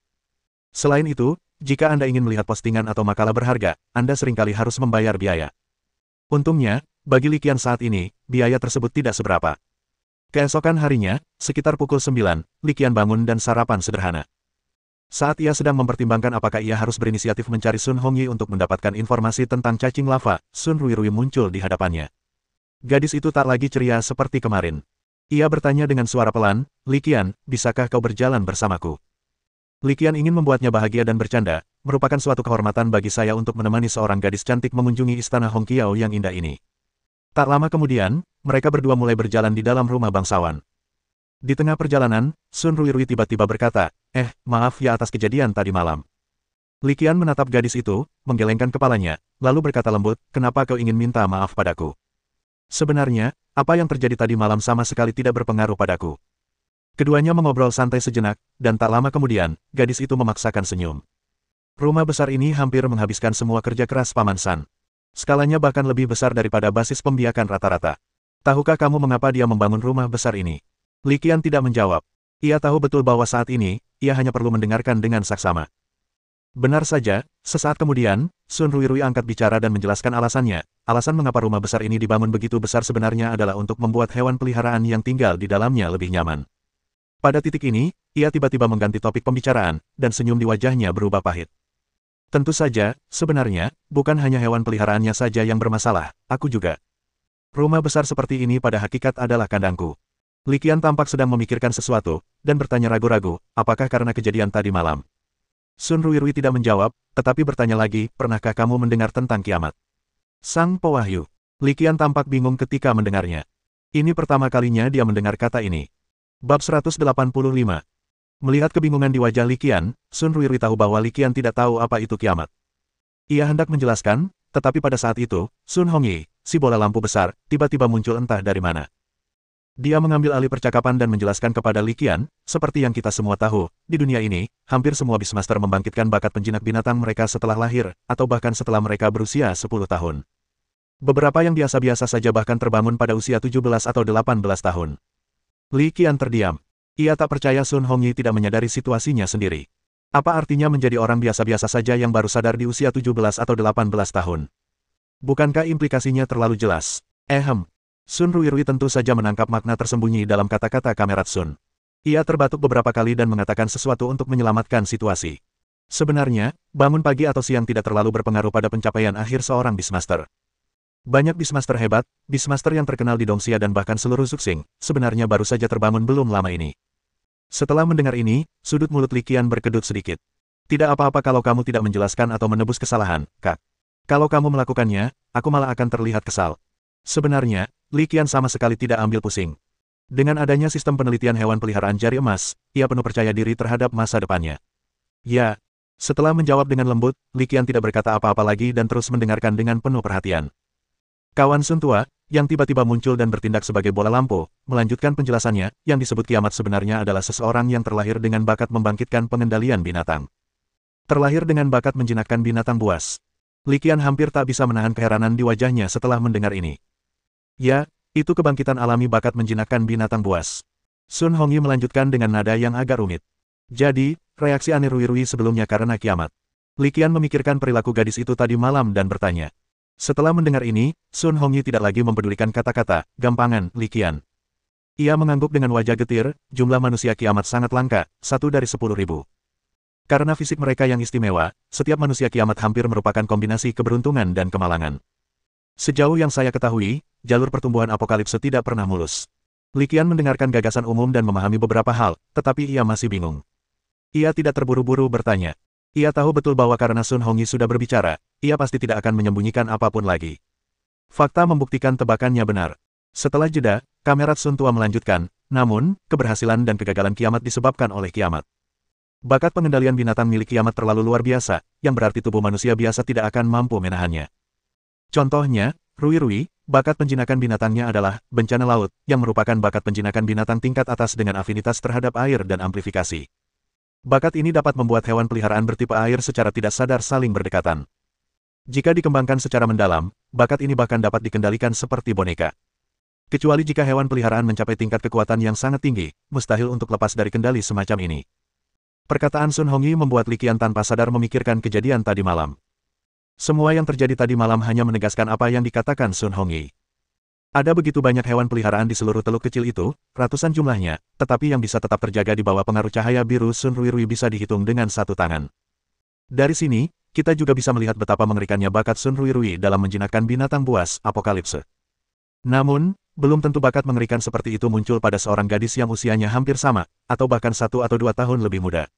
Selain itu, jika Anda ingin melihat postingan atau makalah berharga, Anda seringkali harus membayar biaya. Untungnya, bagi Li Qian saat ini, biaya tersebut tidak seberapa. Keesokan harinya, sekitar pukul 9, Li Qian bangun dan sarapan sederhana. Saat ia sedang mempertimbangkan apakah ia harus berinisiatif mencari Sun Hongyi untuk mendapatkan informasi tentang cacing lava, Sun Ruirui muncul di hadapannya. Gadis itu tak lagi ceria seperti kemarin. Ia bertanya dengan suara pelan, "Li Qian, bisakah kau berjalan bersamaku?" Li Qian ingin membuatnya bahagia dan bercanda, merupakan suatu kehormatan bagi saya untuk menemani seorang gadis cantik mengunjungi istana Hongqiao yang indah ini. Tak lama kemudian, mereka berdua mulai berjalan di dalam rumah bangsawan. Di tengah perjalanan, Sun Ruirui tiba-tiba berkata, maaf ya atas kejadian tadi malam." Li Qian menatap gadis itu, menggelengkan kepalanya, lalu berkata lembut, "Kenapa kau ingin minta maaf padaku? Sebenarnya, apa yang terjadi tadi malam sama sekali tidak berpengaruh padaku." Keduanya mengobrol santai sejenak, dan tak lama kemudian, gadis itu memaksakan senyum. Rumah besar ini hampir menghabiskan semua kerja keras Paman San. Skalanya bahkan lebih besar daripada basis pembiakan rata-rata. Tahukah kamu mengapa dia membangun rumah besar ini? Li Qian tidak menjawab. Ia tahu betul bahwa saat ini, ia hanya perlu mendengarkan dengan saksama. Benar saja, sesaat kemudian, Sun Ruirui angkat bicara dan menjelaskan alasannya. Alasan mengapa rumah besar ini dibangun begitu besar sebenarnya adalah untuk membuat hewan peliharaan yang tinggal di dalamnya lebih nyaman. Pada titik ini, ia tiba-tiba mengganti topik pembicaraan, dan senyum di wajahnya berubah pahit. Tentu saja, sebenarnya, bukan hanya hewan peliharaannya saja yang bermasalah, aku juga. Rumah besar seperti ini pada hakikat adalah kandangku. Li Qian tampak sedang memikirkan sesuatu, dan bertanya ragu-ragu, apakah karena kejadian tadi malam? Sun Ruirui tidak menjawab, tetapi bertanya lagi, pernahkah kamu mendengar tentang kiamat? Sang Pewahyu. Li Qian tampak bingung ketika mendengarnya. Ini pertama kalinya dia mendengar kata ini. Bab 185. Melihat kebingungan di wajah Li Qian, Sun Ruirui tahu bahwa Li Qian tidak tahu apa itu kiamat. Ia hendak menjelaskan, tetapi pada saat itu, Sun Hongyi, si bola lampu besar, tiba-tiba muncul entah dari mana. Dia mengambil alih percakapan dan menjelaskan kepada Li Qian, seperti yang kita semua tahu, di dunia ini, hampir semua Beastmaster membangkitkan bakat penjinak binatang mereka setelah lahir, atau bahkan setelah mereka berusia 10 tahun. Beberapa yang biasa-biasa saja bahkan terbangun pada usia 17 atau 18 tahun. Li Qian terdiam. Ia tak percaya Sun Hongyi tidak menyadari situasinya sendiri. Apa artinya menjadi orang biasa-biasa saja yang baru sadar di usia 17 atau 18 tahun? Bukankah implikasinya terlalu jelas? Sun Ruirui tentu saja menangkap makna tersembunyi dalam kata-kata Kamerat Sun. Ia terbatuk beberapa kali dan mengatakan sesuatu untuk menyelamatkan situasi. Sebenarnya, bangun pagi atau siang tidak terlalu berpengaruh pada pencapaian akhir seorang Beastmaster. Banyak Beastmaster hebat, Beastmaster yang terkenal di Dongxia dan bahkan seluruh Zuxing, sebenarnya baru saja terbangun belum lama ini. Setelah mendengar ini, sudut mulut Li Qian berkedut sedikit. Tidak apa-apa kalau kamu tidak menjelaskan atau menebus kesalahan, Kak. Kalau kamu melakukannya, aku malah akan terlihat kesal. Sebenarnya, Li Qian sama sekali tidak ambil pusing. Dengan adanya sistem penelitian hewan peliharaan jari emas, ia penuh percaya diri terhadap masa depannya. Ya. Setelah menjawab dengan lembut, Li Qian tidak berkata apa-apa lagi dan terus mendengarkan dengan penuh perhatian. Kawan Sun tua, yang tiba-tiba muncul dan bertindak sebagai bola lampu, melanjutkan penjelasannya, yang disebut kiamat sebenarnya adalah seseorang yang terlahir dengan bakat membangkitkan pengendalian binatang. Terlahir dengan bakat menjinakkan binatang buas. Li Qian hampir tak bisa menahan keheranan di wajahnya setelah mendengar ini. Ya, itu kebangkitan alami bakat menjinakkan binatang buas. Sun Hongyi melanjutkan dengan nada yang agak rumit. Jadi, reaksi aneh Ruirui sebelumnya karena kiamat. Li Qian memikirkan perilaku gadis itu tadi malam dan bertanya. Setelah mendengar ini, Sun Hongyi tidak lagi mempedulikan kata-kata, gampangan, Li Qian. Ia mengangguk dengan wajah getir, jumlah manusia kiamat sangat langka, 1 dari 10.000. Karena fisik mereka yang istimewa, setiap manusia kiamat hampir merupakan kombinasi keberuntungan dan kemalangan. Sejauh yang saya ketahui, jalur pertumbuhan apokalipse tidak pernah mulus. Li Qian mendengarkan gagasan umum dan memahami beberapa hal, tetapi ia masih bingung. Ia tidak terburu-buru bertanya. Ia tahu betul bahwa karena Sun Hongyi sudah berbicara, ia pasti tidak akan menyembunyikan apapun lagi. Fakta membuktikan tebakannya benar. Setelah jeda, Kamerat Sun tua melanjutkan, namun, keberhasilan dan kegagalan kiamat disebabkan oleh kiamat. Bakat pengendalian binatang milik kiamat terlalu luar biasa, yang berarti tubuh manusia biasa tidak akan mampu menahannya. Contohnya, Ruirui, bakat penjinakan binatangnya adalah bencana laut, yang merupakan bakat penjinakan binatang tingkat atas dengan afinitas terhadap air dan amplifikasi. Bakat ini dapat membuat hewan peliharaan bertipe air secara tidak sadar saling berdekatan. Jika dikembangkan secara mendalam, bakat ini bahkan dapat dikendalikan seperti boneka. Kecuali jika hewan peliharaan mencapai tingkat kekuatan yang sangat tinggi, mustahil untuk lepas dari kendali semacam ini. Perkataan Sun Hongyi membuat Li Qian tanpa sadar memikirkan kejadian tadi malam. Semua yang terjadi tadi malam hanya menegaskan apa yang dikatakan Sun Hongyi. Ada begitu banyak hewan peliharaan di seluruh teluk kecil itu, ratusan jumlahnya, tetapi yang bisa tetap terjaga di bawah pengaruh cahaya biru Sun Ruirui bisa dihitung dengan satu tangan. Dari sini, kita juga bisa melihat betapa mengerikannya bakat Sun Ruirui dalam menjinakkan binatang buas, apokalipse. Namun, belum tentu bakat mengerikan seperti itu muncul pada seorang gadis yang usianya hampir sama, atau bahkan 1 atau 2 tahun lebih muda.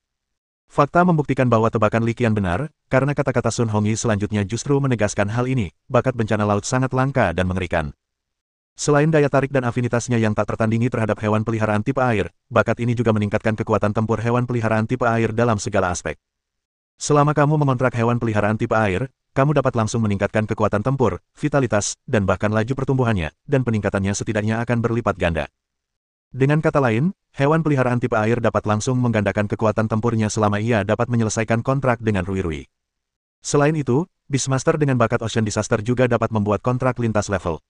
Fakta membuktikan bahwa tebakan Li Qian benar, karena kata-kata Sun Hongyi selanjutnya justru menegaskan hal ini, bakat bencana laut sangat langka dan mengerikan. Selain daya tarik dan afinitasnya yang tak tertandingi terhadap hewan peliharaan tipe air, bakat ini juga meningkatkan kekuatan tempur hewan peliharaan tipe air dalam segala aspek. Selama kamu mengontrak hewan peliharaan tipe air, kamu dapat langsung meningkatkan kekuatan tempur, vitalitas, dan bahkan laju pertumbuhannya, dan peningkatannya setidaknya akan berlipat ganda. Dengan kata lain, hewan peliharaan tipe air dapat langsung menggandakan kekuatan tempurnya selama ia dapat menyelesaikan kontrak dengan Ruirui. Selain itu, Beastmaster dengan bakat Ocean Disaster juga dapat membuat kontrak lintas level.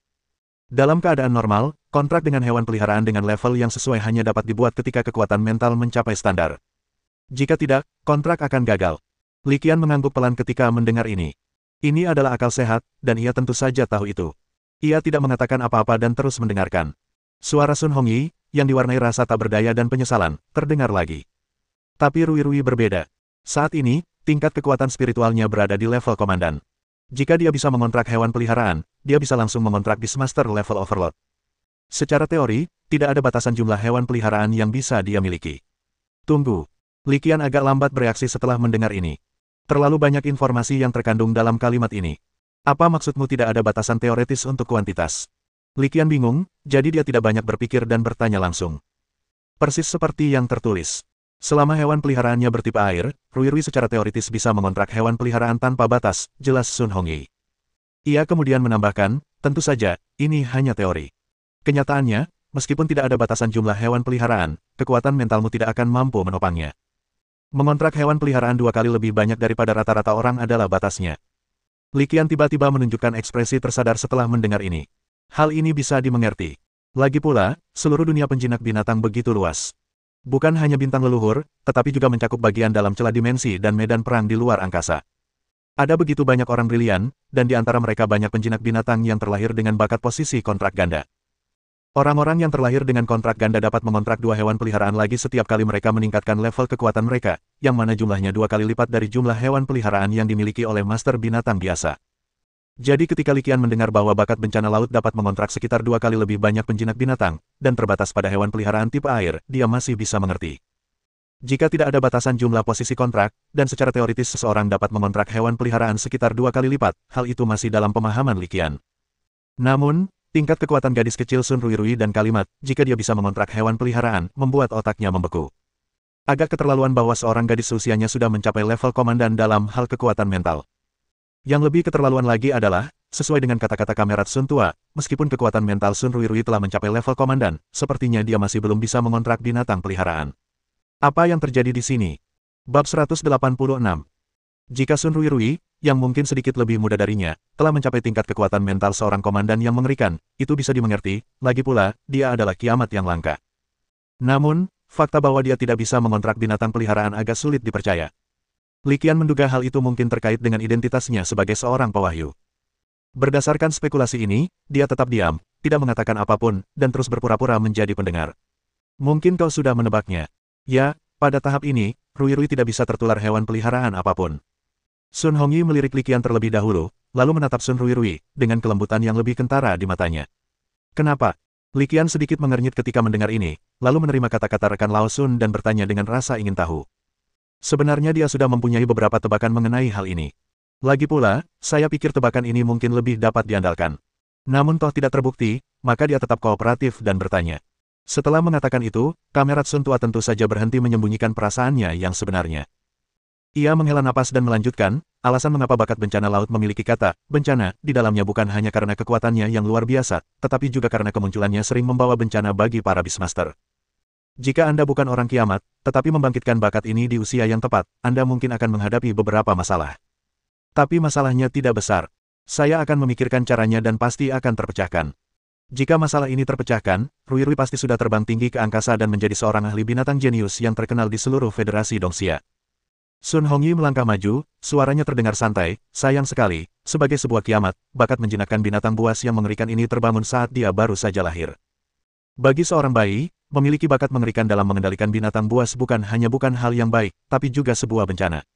Dalam keadaan normal, kontrak dengan hewan peliharaan dengan level yang sesuai hanya dapat dibuat ketika kekuatan mental mencapai standar. Jika tidak, kontrak akan gagal. Li Qian mengangguk pelan ketika mendengar ini. Ini adalah akal sehat, dan ia tentu saja tahu itu. Ia tidak mengatakan apa-apa dan terus mendengarkan. Suara Sun Hongyi, yang diwarnai rasa tak berdaya dan penyesalan, terdengar lagi. Tapi Ruirui berbeda. Saat ini, tingkat kekuatan spiritualnya berada di level komandan. Jika dia bisa mengontrak hewan peliharaan, dia bisa langsung mengontrak Beastmaster level Overlord. Secara teori, tidak ada batasan jumlah hewan peliharaan yang bisa dia miliki. Tunggu. Li Qian agak lambat bereaksi setelah mendengar ini. Terlalu banyak informasi yang terkandung dalam kalimat ini. Apa maksudmu tidak ada batasan teoretis untuk kuantitas? Li Qian bingung, jadi dia tidak banyak berpikir dan bertanya langsung. Persis seperti yang tertulis. Selama hewan peliharaannya bertipe air, Ruirui secara teoritis bisa mengontrak hewan peliharaan tanpa batas, jelas Sun Hongyi. Ia kemudian menambahkan, tentu saja, ini hanya teori. Kenyataannya, meskipun tidak ada batasan jumlah hewan peliharaan, kekuatan mentalmu tidak akan mampu menopangnya. Mengontrak hewan peliharaan 2 kali lebih banyak daripada rata-rata orang adalah batasnya. Li Qian tiba-tiba menunjukkan ekspresi tersadar setelah mendengar ini. Hal ini bisa dimengerti. Lagi pula, seluruh dunia penjinak binatang begitu luas. Bukan hanya bintang leluhur, tetapi juga mencakup bagian dalam celah dimensi dan medan perang di luar angkasa. Ada begitu banyak orang brilian, dan di antara mereka banyak penjinak binatang yang terlahir dengan bakat posisi kontrak ganda. Orang-orang yang terlahir dengan kontrak ganda dapat mengontrak 2 hewan peliharaan lagi setiap kali mereka meningkatkan level kekuatan mereka, yang mana jumlahnya 2 kali lipat dari jumlah hewan peliharaan yang dimiliki oleh master binatang biasa. Jadi ketika Li Qian mendengar bahwa bakat bencana laut dapat mengontrak sekitar 2 kali lebih banyak penjinak binatang, dan terbatas pada hewan peliharaan tipe air, dia masih bisa mengerti. Jika tidak ada batasan jumlah posisi kontrak, dan secara teoritis seseorang dapat mengontrak hewan peliharaan sekitar 2 kali lipat, hal itu masih dalam pemahaman Li Qian. Namun, tingkat kekuatan gadis kecil Sun Ruirui dan kalimat, jika dia bisa mengontrak hewan peliharaan, membuat otaknya membeku. Agak keterlaluan bahwa seorang gadis usianya sudah mencapai level komandan dalam hal kekuatan mental. Yang lebih keterlaluan lagi adalah, sesuai dengan kata-kata Kamerat Sun tua, meskipun kekuatan mental Sun Ruirui telah mencapai level komandan, sepertinya dia masih belum bisa mengontrak binatang peliharaan. Apa yang terjadi di sini? Bab 186. Jika Sun Ruirui, yang mungkin sedikit lebih muda darinya, telah mencapai tingkat kekuatan mental seorang komandan yang mengerikan, itu bisa dimengerti, lagi pula, dia adalah kiamat yang langka. Namun, fakta bahwa dia tidak bisa mengontrak binatang peliharaan agak sulit dipercaya. Li Qian menduga hal itu mungkin terkait dengan identitasnya sebagai seorang pewahyu. Berdasarkan spekulasi ini, dia tetap diam, tidak mengatakan apapun, dan terus berpura-pura menjadi pendengar. Mungkin kau sudah menebaknya. Ya, pada tahap ini, Ruirui tidak bisa tertular hewan peliharaan apapun. Sun Hongyi melirik Li Qian terlebih dahulu, lalu menatap Sun Ruirui, dengan kelembutan yang lebih kentara di matanya. Kenapa? Li Qian sedikit mengernyit ketika mendengar ini, lalu menerima kata-kata rekan Lao Sun dan bertanya dengan rasa ingin tahu. Sebenarnya dia sudah mempunyai beberapa tebakan mengenai hal ini. Lagi pula, saya pikir tebakan ini mungkin lebih dapat diandalkan. Namun toh tidak terbukti, maka dia tetap kooperatif dan bertanya. Setelah mengatakan itu, Kamerat Sun tua tentu saja berhenti menyembunyikan perasaannya yang sebenarnya. Ia menghela napas dan melanjutkan, alasan mengapa bakat bencana laut memiliki kata bencana di dalamnya bukan hanya karena kekuatannya yang luar biasa, tetapi juga karena kemunculannya sering membawa bencana bagi para Beastmaster. Jika Anda bukan orang kiamat, tetapi membangkitkan bakat ini di usia yang tepat, Anda mungkin akan menghadapi beberapa masalah. Tapi masalahnya tidak besar. Saya akan memikirkan caranya dan pasti akan terpecahkan. Jika masalah ini terpecahkan, Rui Rui pasti sudah terbang tinggi ke angkasa dan menjadi seorang ahli binatang jenius yang terkenal di seluruh Federasi Dongxia. Sun Hongyi melangkah maju, suaranya terdengar santai, sayang sekali, sebagai sebuah kiamat, bakat menjinakkan binatang buas yang mengerikan ini terbangun saat dia baru saja lahir. Bagi seorang bayi, memiliki bakat mengerikan dalam mengendalikan binatang buas bukan hal yang baik, tapi juga sebuah bencana.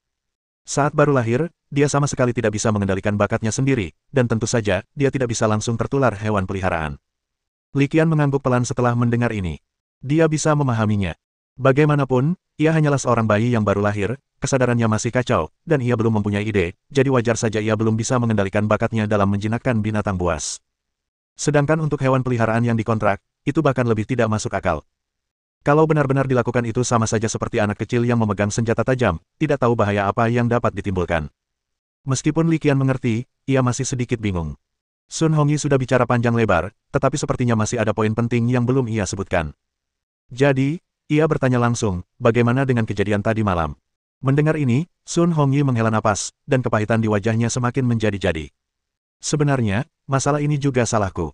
Saat baru lahir, dia sama sekali tidak bisa mengendalikan bakatnya sendiri, dan tentu saja, dia tidak bisa langsung tertular hewan peliharaan. Li Qian mengangguk pelan setelah mendengar ini. Dia bisa memahaminya. Bagaimanapun, ia hanyalah seorang bayi yang baru lahir, kesadarannya masih kacau, dan ia belum mempunyai ide, jadi wajar saja ia belum bisa mengendalikan bakatnya dalam menjinakkan binatang buas. Sedangkan untuk hewan peliharaan yang dikontrak, itu bahkan lebih tidak masuk akal. Kalau benar-benar dilakukan itu sama saja seperti anak kecil yang memegang senjata tajam, tidak tahu bahaya apa yang dapat ditimbulkan. Meskipun Li Qian mengerti, ia masih sedikit bingung. Sun Hongyi sudah bicara panjang lebar, tetapi sepertinya masih ada poin penting yang belum ia sebutkan. Jadi, ia bertanya langsung, bagaimana dengan kejadian tadi malam? Mendengar ini, Sun Hongyi menghela napas, dan kepahitan di wajahnya semakin menjadi-jadi. Sebenarnya, masalah ini juga salahku.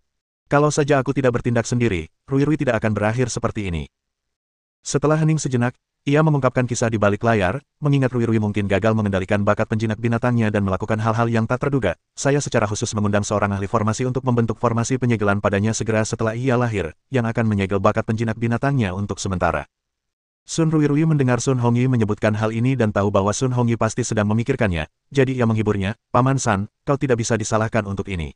Kalau saja aku tidak bertindak sendiri, Rui Rui tidak akan berakhir seperti ini. Setelah hening sejenak, ia mengungkapkan kisah di balik layar, mengingat Rui Rui mungkin gagal mengendalikan bakat penjinak binatangnya dan melakukan hal-hal yang tak terduga. Saya secara khusus mengundang seorang ahli formasi untuk membentuk formasi penyegelan padanya segera setelah ia lahir, yang akan menyegel bakat penjinak binatangnya untuk sementara. Sun Rui Rui mendengar Sun Hongyi menyebutkan hal ini dan tahu bahwa Sun Hongyi pasti sedang memikirkannya, jadi ia menghiburnya, Paman San, kau tidak bisa disalahkan untuk ini.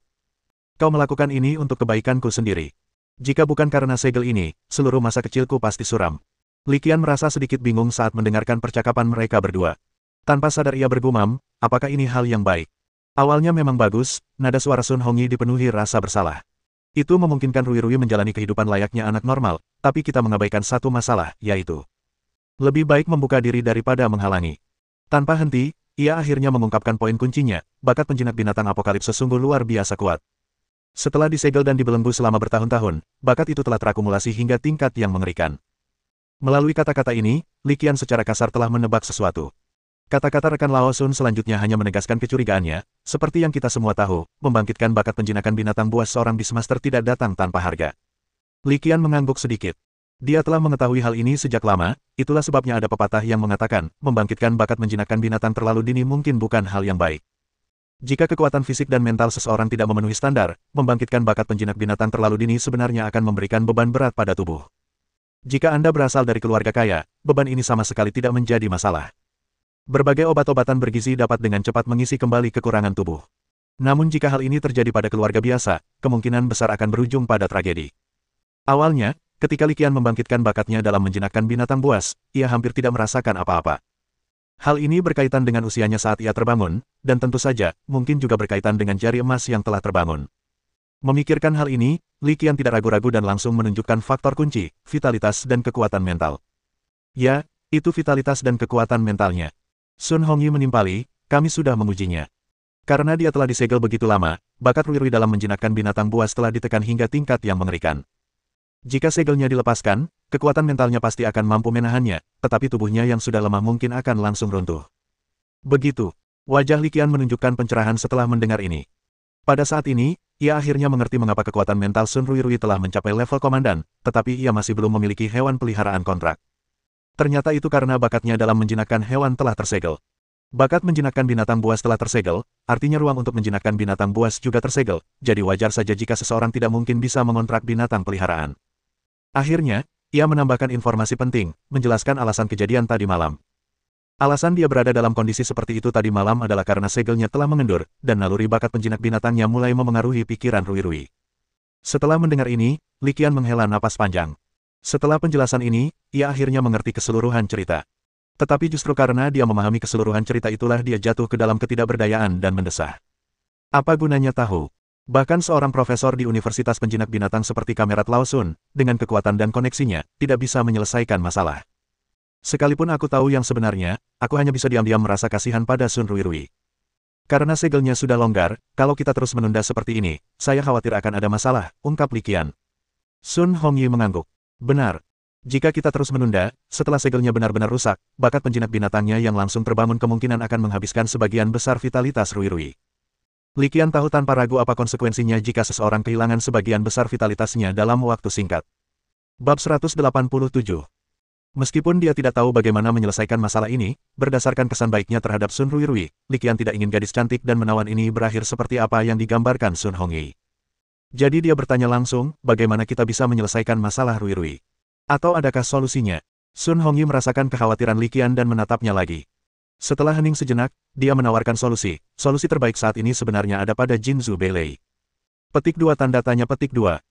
Kau melakukan ini untuk kebaikanku sendiri. Jika bukan karena segel ini, seluruh masa kecilku pasti suram. Li Qian merasa sedikit bingung saat mendengarkan percakapan mereka berdua. Tanpa sadar ia bergumam, apakah ini hal yang baik? Awalnya memang bagus, nada suara Sun Hongyi dipenuhi rasa bersalah. Itu memungkinkan Rui Rui menjalani kehidupan layaknya anak normal, tapi kita mengabaikan satu masalah, yaitu lebih baik membuka diri daripada menghalangi. Tanpa henti, ia akhirnya mengungkapkan poin kuncinya, bakat penjinak binatang apokalips sesungguh luar biasa kuat. Setelah disegel dan dibelenggu selama bertahun-tahun, bakat itu telah terakumulasi hingga tingkat yang mengerikan. Melalui kata-kata ini, Li Qian secara kasar telah menebak sesuatu. Kata-kata rekan Lao Sun selanjutnya hanya menegaskan kecurigaannya, seperti yang kita semua tahu, membangkitkan bakat penjinakan binatang buas seorang Beastmaster tidak datang tanpa harga. Li Qian mengangguk sedikit. Dia telah mengetahui hal ini sejak lama, itulah sebabnya ada pepatah yang mengatakan, membangkitkan bakat menjinakkan binatang terlalu dini mungkin bukan hal yang baik. Jika kekuatan fisik dan mental seseorang tidak memenuhi standar, membangkitkan bakat penjinak binatang terlalu dini sebenarnya akan memberikan beban berat pada tubuh. Jika Anda berasal dari keluarga kaya, beban ini sama sekali tidak menjadi masalah. Berbagai obat-obatan bergizi dapat dengan cepat mengisi kembali kekurangan tubuh. Namun jika hal ini terjadi pada keluarga biasa, kemungkinan besar akan berujung pada tragedi. Awalnya, ketika Li Qian membangkitkan bakatnya dalam menjinakkan binatang buas, ia hampir tidak merasakan apa-apa. Hal ini berkaitan dengan usianya saat ia terbangun, dan tentu saja, mungkin juga berkaitan dengan jari emas yang telah terbangun. Memikirkan hal ini, Li Qian tidak ragu-ragu dan langsung menunjukkan faktor kunci, vitalitas dan kekuatan mental. Ya, itu vitalitas dan kekuatan mentalnya. Sun Hongyi menimpali, kami sudah mengujinya. Karena dia telah disegel begitu lama, bakat Rui Rui dalam menjinakkan binatang buas telah ditekan hingga tingkat yang mengerikan. Jika segelnya dilepaskan, kekuatan mentalnya pasti akan mampu menahannya, tetapi tubuhnya yang sudah lemah mungkin akan langsung runtuh. Begitu, wajah Li Qian menunjukkan pencerahan setelah mendengar ini. Pada saat ini, ia akhirnya mengerti mengapa kekuatan mental Sun Rui Rui telah mencapai level komandan, tetapi ia masih belum memiliki hewan peliharaan kontrak. Ternyata itu karena bakatnya dalam menjinakkan hewan telah tersegel. Bakat menjinakkan binatang buas telah tersegel, artinya ruang untuk menjinakkan binatang buas juga tersegel, jadi wajar saja jika seseorang tidak mungkin bisa mengontrak binatang peliharaan. Akhirnya, ia menambahkan informasi penting, menjelaskan alasan kejadian tadi malam. Alasan dia berada dalam kondisi seperti itu tadi malam adalah karena segelnya telah mengendur, dan naluri bakat penjinak binatangnya mulai memengaruhi pikiran Rui Rui. Setelah mendengar ini, Li Qian menghela napas panjang. Setelah penjelasan ini, ia akhirnya mengerti keseluruhan cerita. Tetapi justru karena dia memahami keseluruhan cerita itulah dia jatuh ke dalam ketidakberdayaan dan mendesah. Apa gunanya tahu? Bahkan seorang profesor di Universitas Penjinak Binatang seperti Kamerat Lao Sun, dengan kekuatan dan koneksinya, tidak bisa menyelesaikan masalah. Sekalipun aku tahu yang sebenarnya, aku hanya bisa diam-diam merasa kasihan pada Sun Rui Rui. Karena segelnya sudah longgar, kalau kita terus menunda seperti ini, saya khawatir akan ada masalah, ungkap Li Qian. Sun Hongyi mengangguk. Benar. Jika kita terus menunda, setelah segelnya benar-benar rusak, bakat penjinak binatangnya yang langsung terbangun kemungkinan akan menghabiskan sebagian besar vitalitas Rui Rui. Li Qian tahu tanpa ragu apa konsekuensinya jika seseorang kehilangan sebagian besar vitalitasnya dalam waktu singkat. Bab 187. Meskipun dia tidak tahu bagaimana menyelesaikan masalah ini, berdasarkan kesan baiknya terhadap Sun Ruirui, Li Qian tidak ingin gadis cantik dan menawan ini berakhir seperti apa yang digambarkan Sun Hongyi. Jadi dia bertanya langsung, bagaimana kita bisa menyelesaikan masalah Ruirui? Atau adakah solusinya? Sun Hongyi merasakan kekhawatiran Li Qian dan menatapnya lagi. Setelah hening sejenak, dia menawarkan solusi. Solusi terbaik saat ini sebenarnya ada pada Jinzu Beilei. Petik 2 tanda tanya petik 2.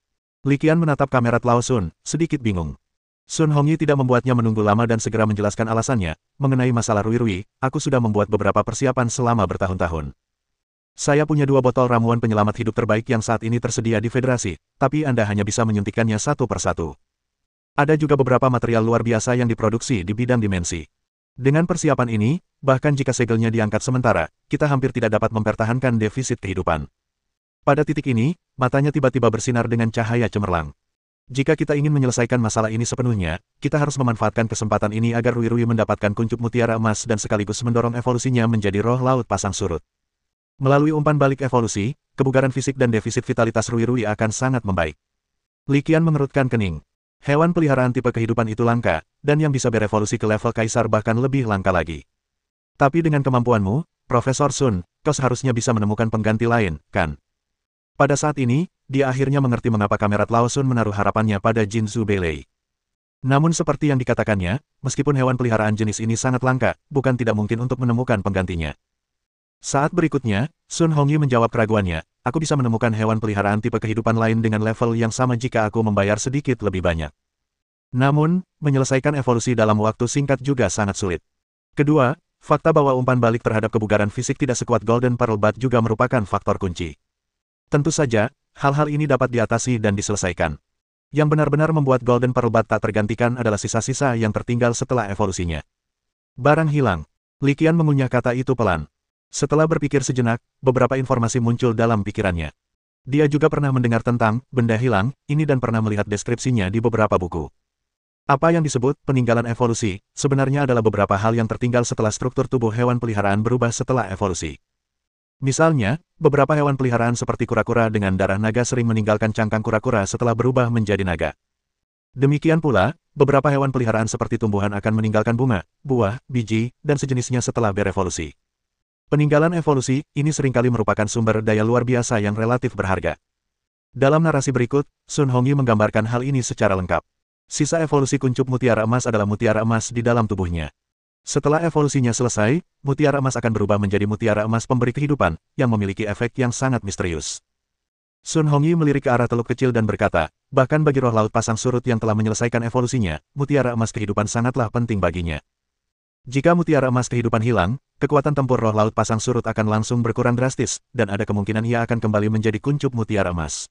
Li Qian menatap kamera Lao Sun, sedikit bingung. Sun Hongyi tidak membuatnya menunggu lama dan segera menjelaskan alasannya. Mengenai masalah Ruirui, aku sudah membuat beberapa persiapan selama bertahun-tahun. Saya punya 2 botol ramuan penyelamat hidup terbaik yang saat ini tersedia di Federasi, tapi Anda hanya bisa menyuntikkannya satu persatu. Ada juga beberapa material luar biasa yang diproduksi di bidang dimensi. Dengan persiapan ini, bahkan jika segelnya diangkat sementara, kita hampir tidak dapat mempertahankan defisit kehidupan. Pada titik ini, matanya tiba-tiba bersinar dengan cahaya cemerlang. Jika kita ingin menyelesaikan masalah ini sepenuhnya, kita harus memanfaatkan kesempatan ini agar Ruirui mendapatkan kuncup mutiara emas dan sekaligus mendorong evolusinya menjadi roh laut pasang surut. Melalui umpan balik evolusi, kebugaran fisik dan defisit vitalitas Ruirui akan sangat membaik. Li Qian mengerutkan kening. Hewan peliharaan tipe kehidupan itu langka, dan yang bisa berevolusi ke level kaisar bahkan lebih langka lagi. Tapi dengan kemampuanmu, Profesor Sun, kau seharusnya bisa menemukan pengganti lain, kan? Pada saat ini, dia akhirnya mengerti mengapa kamerat Lao Sun menaruh harapannya pada Jinzu Beilei. Namun seperti yang dikatakannya, meskipun hewan peliharaan jenis ini sangat langka, bukan tidak mungkin untuk menemukan penggantinya. Saat berikutnya, Sun Hongyi menjawab keraguannya, aku bisa menemukan hewan peliharaan tipe kehidupan lain dengan level yang sama jika aku membayar sedikit lebih banyak. Namun, menyelesaikan evolusi dalam waktu singkat juga sangat sulit. Kedua, fakta bahwa umpan balik terhadap kebugaran fisik tidak sekuat Golden Pearl Bat juga merupakan faktor kunci. Tentu saja, hal-hal ini dapat diatasi dan diselesaikan. Yang benar-benar membuat Golden Pearl Bat tak tergantikan adalah sisa-sisa yang tertinggal setelah evolusinya. Barang hilang. Li Qian mengunyah kata itu pelan. Setelah berpikir sejenak, beberapa informasi muncul dalam pikirannya. Dia juga pernah mendengar tentang benda hilang ini dan pernah melihat deskripsinya di beberapa buku. Apa yang disebut peninggalan evolusi sebenarnya adalah beberapa hal yang tertinggal setelah struktur tubuh hewan peliharaan berubah setelah evolusi. Misalnya, beberapa hewan peliharaan seperti kura-kura dengan darah naga sering meninggalkan cangkang kura-kura setelah berubah menjadi naga. Demikian pula, beberapa hewan peliharaan seperti tumbuhan akan meninggalkan bunga, buah, biji, dan sejenisnya setelah berevolusi. Peninggalan evolusi ini seringkali merupakan sumber daya luar biasa yang relatif berharga. Dalam narasi berikut, Sun Hongyi menggambarkan hal ini secara lengkap. Sisa evolusi kuncup mutiara emas adalah mutiara emas di dalam tubuhnya. Setelah evolusinya selesai, mutiara emas akan berubah menjadi mutiara emas pemberi kehidupan, yang memiliki efek yang sangat misterius. Sun Hongyi melirik ke arah teluk kecil dan berkata, bahkan bagi roh laut pasang surut yang telah menyelesaikan evolusinya, mutiara emas kehidupan sangatlah penting baginya. Jika mutiara emas kehidupan hilang, kekuatan tempur roh laut pasang surut akan langsung berkurang drastis, dan ada kemungkinan ia akan kembali menjadi kuncup mutiara emas.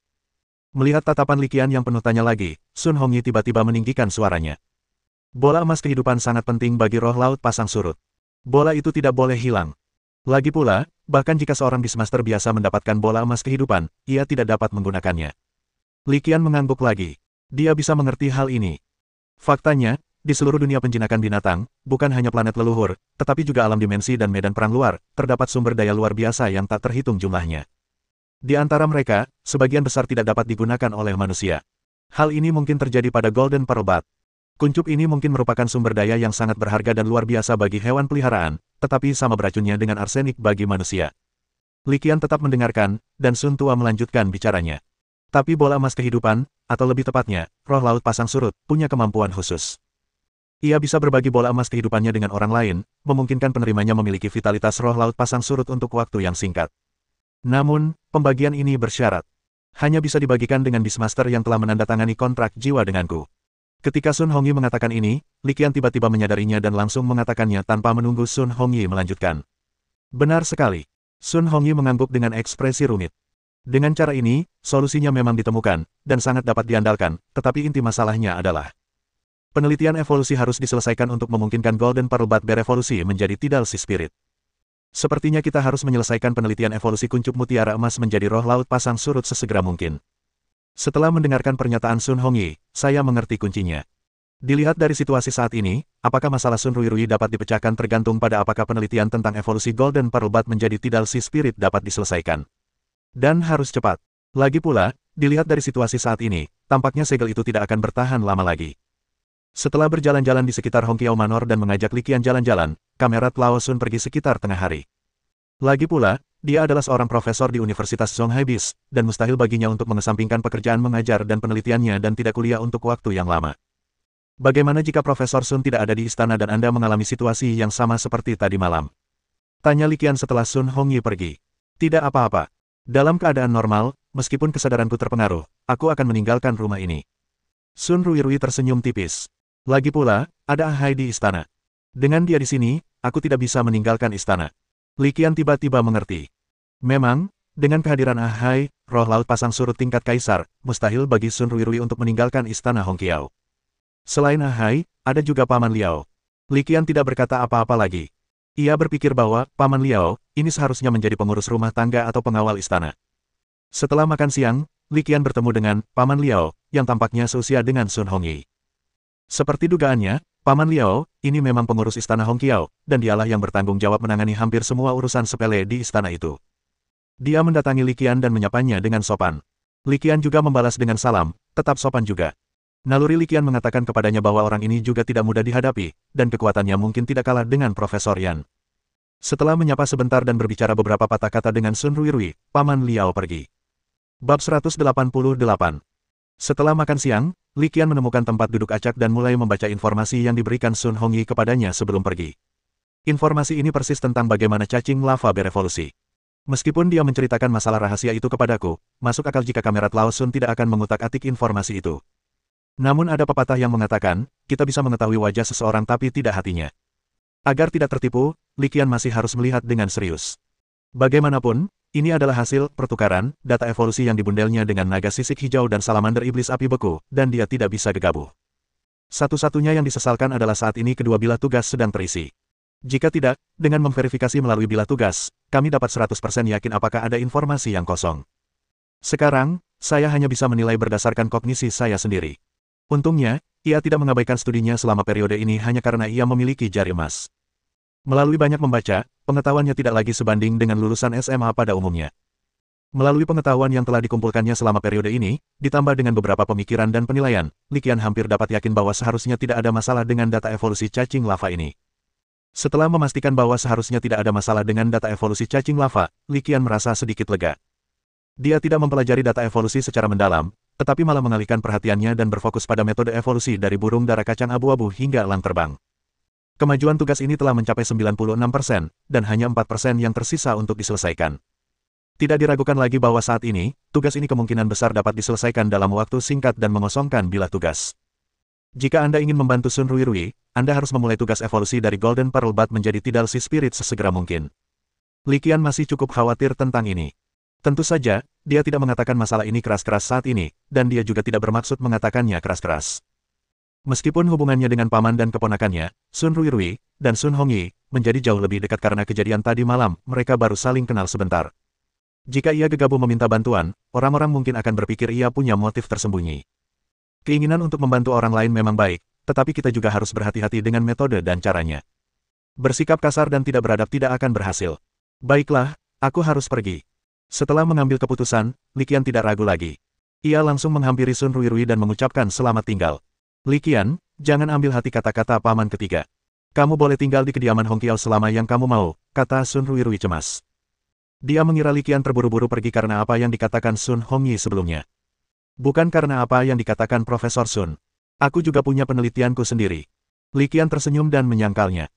Melihat tatapan Li Qian yang penuh tanya lagi, Sun Hongyi tiba-tiba meninggikan suaranya. Bola emas kehidupan sangat penting bagi roh laut pasang surut. Bola itu tidak boleh hilang. Lagi pula, bahkan jika seorang Beastmaster biasa mendapatkan bola emas kehidupan, ia tidak dapat menggunakannya. Li Qian mengangguk lagi. Dia bisa mengerti hal ini. Faktanya, di seluruh dunia penjinakan binatang, bukan hanya planet leluhur, tetapi juga alam dimensi dan medan perang luar, terdapat sumber daya luar biasa yang tak terhitung jumlahnya. Di antara mereka, sebagian besar tidak dapat digunakan oleh manusia. Hal ini mungkin terjadi pada Golden Pearl Bat. Kuncup ini mungkin merupakan sumber daya yang sangat berharga dan luar biasa bagi hewan peliharaan, tetapi sama beracunnya dengan arsenik bagi manusia. Li Qian tetap mendengarkan, dan Sun Tua melanjutkan bicaranya. Tapi bola emas kehidupan, atau lebih tepatnya, roh laut pasang surut, punya kemampuan khusus. Ia bisa berbagi bola emas kehidupannya dengan orang lain, memungkinkan penerimanya memiliki vitalitas roh laut pasang surut untuk waktu yang singkat. Namun, pembagian ini bersyarat. Hanya bisa dibagikan dengan Beastmaster yang telah menandatangani kontrak jiwa denganku. Ketika Sun Hongyi mengatakan ini, Li Qian tiba-tiba menyadarinya dan langsung mengatakannya tanpa menunggu Sun Hongyi melanjutkan. Benar sekali. Sun Hongyi mengangguk dengan ekspresi rumit. Dengan cara ini, solusinya memang ditemukan, dan sangat dapat diandalkan, tetapi inti masalahnya adalah penelitian evolusi harus diselesaikan untuk memungkinkan Golden Pearl Bat berevolusi menjadi Tidal Sea Spirit. Sepertinya kita harus menyelesaikan penelitian evolusi kuncup mutiara emas menjadi roh laut pasang surut sesegera mungkin. Setelah mendengarkan pernyataan Sun Hongyi, saya mengerti kuncinya. Dilihat dari situasi saat ini, apakah masalah Sun Ruirui dapat dipecahkan tergantung pada apakah penelitian tentang evolusi Golden Pearl Bat menjadi Tidal Sea Spirit dapat diselesaikan. Dan harus cepat. Lagi pula, dilihat dari situasi saat ini, tampaknya segel itu tidak akan bertahan lama lagi. Setelah berjalan-jalan di sekitar Hongqiao Manor dan mengajak Li Qian jalan-jalan, Kamerat Lao Sun pergi sekitar tengah hari. Lagi pula, dia adalah seorang profesor di Universitas Zonghai Bis, dan mustahil baginya untuk mengesampingkan pekerjaan mengajar dan penelitiannya dan tidak kuliah untuk waktu yang lama. Bagaimana jika Profesor Sun tidak ada di istana dan Anda mengalami situasi yang sama seperti tadi malam? Tanya Li Qian setelah Sun Hongyi pergi. Tidak apa-apa. Dalam keadaan normal, meskipun kesadaranku terpengaruh, aku akan meninggalkan rumah ini. Sun Ruirui tersenyum tipis. Lagi pula, ada Ahai di istana. Dengan dia di sini, aku tidak bisa meninggalkan istana. Li Qian tiba-tiba mengerti. Memang, dengan kehadiran Ahai, roh laut pasang surut tingkat kaisar, mustahil bagi Sun Ruirui untuk meninggalkan istana Hongqiao. Selain Ahai, ada juga Paman Liao. Li Qian tidak berkata apa-apa lagi. Ia berpikir bahwa, Paman Liao, ini seharusnya menjadi pengurus rumah tangga atau pengawal istana. Setelah makan siang, Li Qian bertemu dengan Paman Liao, yang tampaknya seusia dengan Sun Hongyi. Seperti dugaannya, Paman Liao, ini memang pengurus istana Hongqiao, dan dialah yang bertanggung jawab menangani hampir semua urusan sepele di istana itu. Dia mendatangi Li Qian dan menyapanya dengan sopan. Li Qian juga membalas dengan salam, tetap sopan juga. Naluri Li Qian mengatakan kepadanya bahwa orang ini juga tidak mudah dihadapi, dan kekuatannya mungkin tidak kalah dengan Profesor Yan. Setelah menyapa sebentar dan berbicara beberapa patah kata dengan Sun Ruirui, Paman Liao pergi. Bab 188. Setelah makan siang, Li Qian menemukan tempat duduk acak dan mulai membaca informasi yang diberikan Sun Hongyi kepadanya sebelum pergi. Informasi ini persis tentang bagaimana cacing lava berevolusi. Meskipun dia menceritakan masalah rahasia itu kepadaku, masuk akal jika Kamerat Lao Sun tidak akan mengutak-atik informasi itu. Namun ada pepatah yang mengatakan, kita bisa mengetahui wajah seseorang tapi tidak hatinya. Agar tidak tertipu, Li Qian masih harus melihat dengan serius. Bagaimanapun, ini adalah hasil pertukaran data evolusi yang dibundelnya dengan naga sisik hijau dan salamander iblis api beku, dan dia tidak bisa gegabah. Satu-satunya yang disesalkan adalah saat ini kedua bilah tugas sedang terisi. Jika tidak, dengan memverifikasi melalui bilah tugas, kami dapat 100% yakin apakah ada informasi yang kosong. Sekarang, saya hanya bisa menilai berdasarkan kognisi saya sendiri. Untungnya, ia tidak mengabaikan studinya selama periode ini hanya karena ia memiliki jari emas. Melalui banyak membaca, pengetahuannya tidak lagi sebanding dengan lulusan SMA pada umumnya. Melalui pengetahuan yang telah dikumpulkannya selama periode ini, ditambah dengan beberapa pemikiran dan penilaian, Li Qian hampir dapat yakin bahwa seharusnya tidak ada masalah dengan data evolusi cacing lava ini. Setelah memastikan bahwa seharusnya tidak ada masalah dengan data evolusi cacing lava, Li Qian merasa sedikit lega. Dia tidak mempelajari data evolusi secara mendalam, tetapi malah mengalihkan perhatiannya dan berfokus pada metode evolusi dari burung dara kacang abu-abu hingga elang terbang. Kemajuan tugas ini telah mencapai 96%, dan hanya 4% yang tersisa untuk diselesaikan. Tidak diragukan lagi bahwa saat ini, tugas ini kemungkinan besar dapat diselesaikan dalam waktu singkat dan mengosongkan bilah tugas. Jika Anda ingin membantu Sun Ruirui, Anda harus memulai tugas evolusi dari Golden Pearl Bat menjadi Tidal Sea Spirit sesegera mungkin. Li Qian masih cukup khawatir tentang ini. Tentu saja, dia tidak mengatakan masalah ini keras-keras saat ini, dan dia juga tidak bermaksud mengatakannya keras-keras. Meskipun hubungannya dengan paman dan keponakannya, Sun Ruirui, dan Sun Hongyi, menjadi jauh lebih dekat karena kejadian tadi malam, mereka baru saling kenal sebentar. Jika ia gegabah meminta bantuan, orang-orang mungkin akan berpikir ia punya motif tersembunyi. Keinginan untuk membantu orang lain memang baik, tetapi kita juga harus berhati-hati dengan metode dan caranya. Bersikap kasar dan tidak beradab tidak akan berhasil. Baiklah, aku harus pergi. Setelah mengambil keputusan, Li Qian tidak ragu lagi. Ia langsung menghampiri Sun Ruirui dan mengucapkan selamat tinggal. Li Qian, jangan ambil hati kata-kata paman ketiga. Kamu boleh tinggal di kediaman Hongqiao selama yang kamu mau, kata Sun Ruirui cemas. Dia mengira Li Qian terburu-buru pergi karena apa yang dikatakan Sun Hongyi sebelumnya. Bukan karena apa yang dikatakan Profesor Sun. Aku juga punya penelitianku sendiri. Li Qian tersenyum dan menyangkalnya.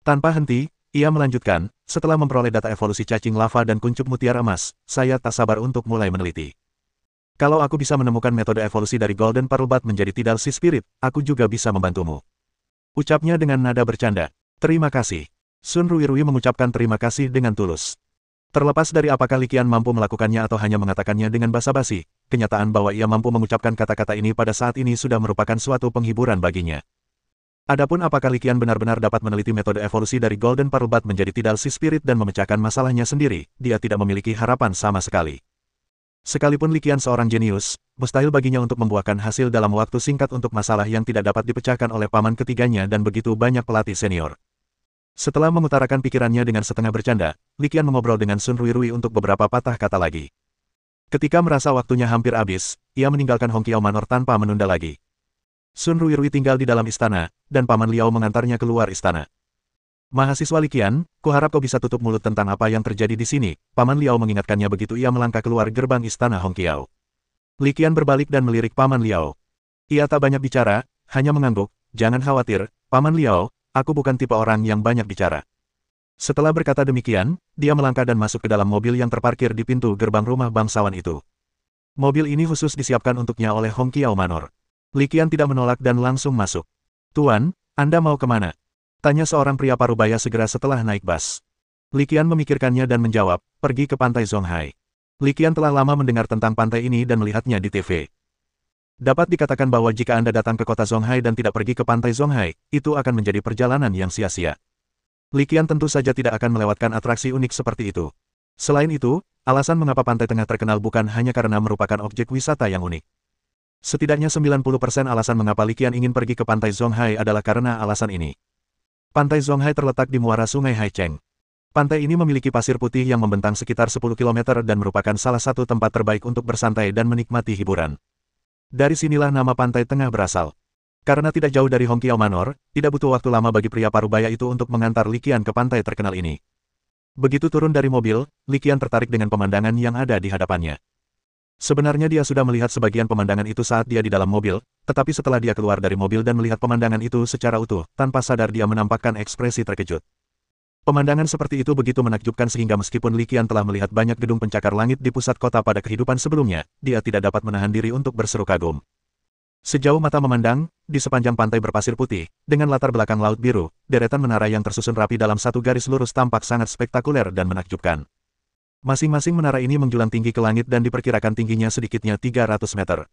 Tanpa henti, ia melanjutkan, setelah memperoleh data evolusi cacing lava dan kuncup mutiara emas, saya tak sabar untuk mulai meneliti. Kalau aku bisa menemukan metode evolusi dari Golden Pearl Bat menjadi Tidal Sea Spirit, aku juga bisa membantumu. Ucapnya dengan nada bercanda. Terima kasih. Sun Ruirui mengucapkan terima kasih dengan tulus. Terlepas dari apakah Li Qian mampu melakukannya atau hanya mengatakannya dengan basa-basi, kenyataan bahwa ia mampu mengucapkan kata-kata ini pada saat ini sudah merupakan suatu penghiburan baginya. Adapun apakah Li Qian benar-benar dapat meneliti metode evolusi dari Golden Pearl Bat menjadi Tidal Sea Spirit dan memecahkan masalahnya sendiri, dia tidak memiliki harapan sama sekali. Sekalipun Li Qian seorang jenius, mustahil baginya untuk membuahkan hasil dalam waktu singkat untuk masalah yang tidak dapat dipecahkan oleh paman ketiganya dan begitu banyak pelatih senior. Setelah mengutarakan pikirannya dengan setengah bercanda, Li Qian mengobrol dengan Sun Ruirui untuk beberapa patah kata lagi. Ketika merasa waktunya hampir habis, ia meninggalkan Hongqiao Manor tanpa menunda lagi. Sun Ruirui tinggal di dalam istana, dan Paman Liao mengantarnya keluar istana. Mahasiswa Liqian, kuharap kau bisa tutup mulut tentang apa yang terjadi di sini, Paman Liao mengingatkannya begitu ia melangkah keluar gerbang istana Hongqiao. Liqian berbalik dan melirik Paman Liao. Ia tak banyak bicara, hanya mengangguk, jangan khawatir, Paman Liao, aku bukan tipe orang yang banyak bicara. Setelah berkata demikian, dia melangkah dan masuk ke dalam mobil yang terparkir di pintu gerbang rumah bangsawan itu. Mobil ini khusus disiapkan untuknya oleh Hongqiao Manor. Liqian tidak menolak dan langsung masuk. Tuan, Anda mau kemana? Tanya seorang pria parubaya segera setelah naik bus. Liqian memikirkannya dan menjawab, pergi ke pantai Zonghai. Liqian telah lama mendengar tentang pantai ini dan melihatnya di TV. Dapat dikatakan bahwa jika Anda datang ke kota Zonghai dan tidak pergi ke pantai Zonghai, itu akan menjadi perjalanan yang sia-sia. Liqian tentu saja tidak akan melewatkan atraksi unik seperti itu. Selain itu, alasan mengapa Pantai Tengah terkenal bukan hanya karena merupakan objek wisata yang unik. Setidaknya 90% alasan mengapa Liqian ingin pergi ke Pantai Zonghai adalah karena alasan ini. Pantai Zonghai terletak di muara Sungai Haicheng. Pantai ini memiliki pasir putih yang membentang sekitar 10 km dan merupakan salah satu tempat terbaik untuk bersantai dan menikmati hiburan. Dari sinilah nama Pantai Tengah berasal. Karena tidak jauh dari Hongqiao Manor, tidak butuh waktu lama bagi pria parubaya itu untuk mengantar Liqian ke pantai terkenal ini. Begitu turun dari mobil, Liqian tertarik dengan pemandangan yang ada di hadapannya. Sebenarnya dia sudah melihat sebagian pemandangan itu saat dia di dalam mobil, tetapi setelah dia keluar dari mobil dan melihat pemandangan itu secara utuh, tanpa sadar dia menampakkan ekspresi terkejut. Pemandangan seperti itu begitu menakjubkan sehingga meskipun Liqian telah melihat banyak gedung pencakar langit di pusat kota pada kehidupan sebelumnya, dia tidak dapat menahan diri untuk berseru kagum. Sejauh mata memandang, di sepanjang pantai berpasir putih, dengan latar belakang laut biru, deretan menara yang tersusun rapi dalam satu garis lurus tampak sangat spektakuler dan menakjubkan. Masing-masing menara ini menjulang tinggi ke langit dan diperkirakan tingginya sedikitnya 300 meter.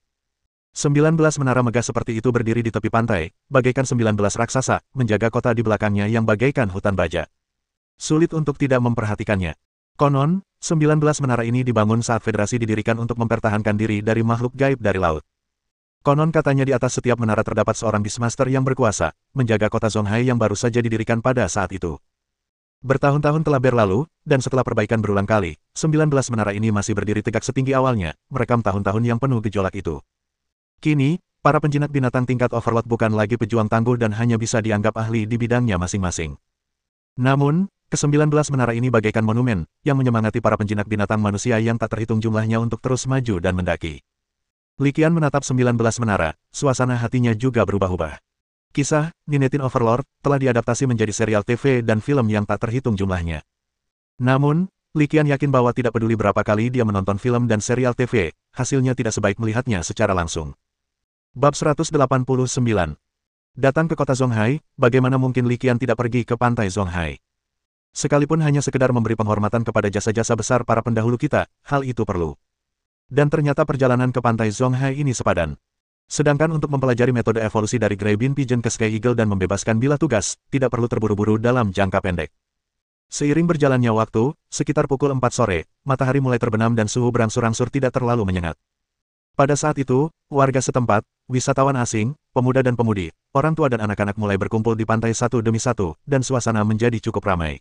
19 menara megah seperti itu berdiri di tepi pantai, bagaikan 19 raksasa, menjaga kota di belakangnya yang bagaikan hutan baja. Sulit untuk tidak memperhatikannya. Konon, 19 menara ini dibangun saat federasi didirikan untuk mempertahankan diri dari makhluk gaib dari laut. Konon katanya di atas setiap menara terdapat seorang Beastmaster yang berkuasa, menjaga kota Zonghai yang baru saja didirikan pada saat itu. Bertahun-tahun telah berlalu, dan setelah perbaikan berulang kali, 19 menara ini masih berdiri tegak setinggi awalnya, merekam tahun-tahun yang penuh gejolak itu. Kini, para penjinak binatang tingkat Overlord bukan lagi pejuang tangguh dan hanya bisa dianggap ahli di bidangnya masing-masing. Namun, ke-19 menara ini bagaikan monumen, yang menyemangati para penjinak binatang manusia yang tak terhitung jumlahnya untuk terus maju dan mendaki. Liqian menatap 19 menara, suasana hatinya juga berubah-ubah. Kisah, Nineteen Overlord, telah diadaptasi menjadi serial TV dan film yang tak terhitung jumlahnya. Namun, Liqian yakin bahwa tidak peduli berapa kali dia menonton film dan serial TV, hasilnya tidak sebaik melihatnya secara langsung. Bab 189. Datang ke kota Zonghai, bagaimana mungkin Liqian tidak pergi ke pantai Zonghai? Sekalipun hanya sekedar memberi penghormatan kepada jasa-jasa besar para pendahulu kita, hal itu perlu. Dan ternyata perjalanan ke pantai Zonghai ini sepadan. Sedangkan untuk mempelajari metode evolusi dari Grey Bean Pigeon ke Sky Eagle dan membebaskan bilah tugas, tidak perlu terburu-buru dalam jangka pendek. Seiring berjalannya waktu, sekitar pukul 4 sore, matahari mulai terbenam dan suhu berangsur-angsur tidak terlalu menyengat. Pada saat itu, warga setempat, wisatawan asing, pemuda dan pemudi, orang tua dan anak-anak mulai berkumpul di pantai satu demi satu, dan suasana menjadi cukup ramai.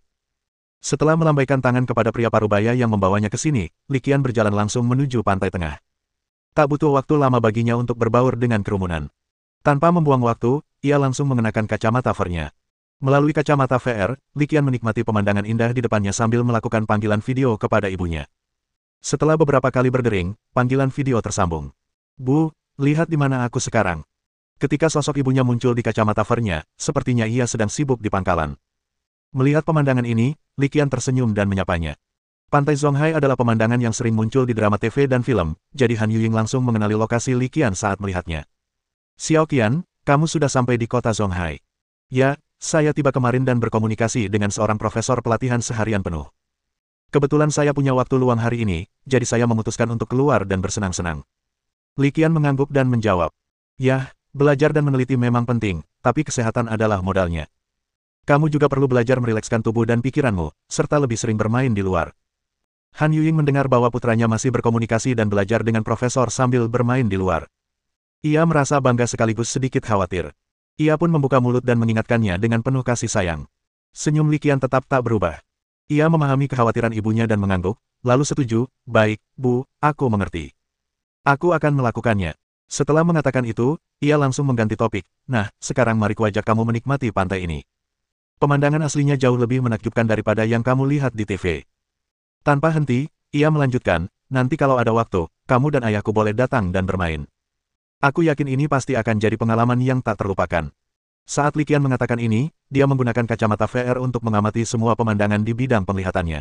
Setelah melambaikan tangan kepada pria parubaya yang membawanya ke sini, Liqian berjalan langsung menuju pantai tengah. Tak butuh waktu lama baginya untuk berbaur dengan kerumunan. Tanpa membuang waktu, ia langsung mengenakan kacamata VR-nya. Melalui kacamata VR, Liqian menikmati pemandangan indah di depannya sambil melakukan panggilan video kepada ibunya. Setelah beberapa kali berdering, panggilan video tersambung. "Bu, lihat di mana aku sekarang." Ketika sosok ibunya muncul di kacamata VR-nya, sepertinya ia sedang sibuk di pangkalan. Melihat pemandangan ini, Liqian tersenyum dan menyapanya. Pantai Zonghai adalah pemandangan yang sering muncul di drama TV dan film, jadi Han Yuying langsung mengenali lokasi Liqian saat melihatnya. "Xiao Qian, kamu sudah sampai di kota Zonghai." "Ya, saya tiba kemarin dan berkomunikasi dengan seorang profesor pelatihan seharian penuh. Kebetulan saya punya waktu luang hari ini, jadi saya memutuskan untuk keluar dan bersenang-senang." Liqian mengangguk dan menjawab, "Yah, belajar dan meneliti memang penting, tapi kesehatan adalah modalnya. Kamu juga perlu belajar merilekskan tubuh dan pikiranmu, serta lebih sering bermain di luar." Han Yuying mendengar bahwa putranya masih berkomunikasi dan belajar dengan profesor sambil bermain di luar. Ia merasa bangga sekaligus sedikit khawatir. Ia pun membuka mulut dan mengingatkannya dengan penuh kasih sayang. Senyum Liqian tetap tak berubah. Ia memahami kekhawatiran ibunya dan mengangguk, lalu setuju, baik, Bu, aku mengerti. Aku akan melakukannya. Setelah mengatakan itu, ia langsung mengganti topik. Nah, sekarang mari kuajak kamu menikmati pantai ini. Pemandangan aslinya jauh lebih menakjubkan daripada yang kamu lihat di TV. Tanpa henti, ia melanjutkan, nanti kalau ada waktu, kamu dan ayahku boleh datang dan bermain. Aku yakin ini pasti akan jadi pengalaman yang tak terlupakan. Saat Li Qian mengatakan ini, dia menggunakan kacamata VR untuk mengamati semua pemandangan di bidang penglihatannya.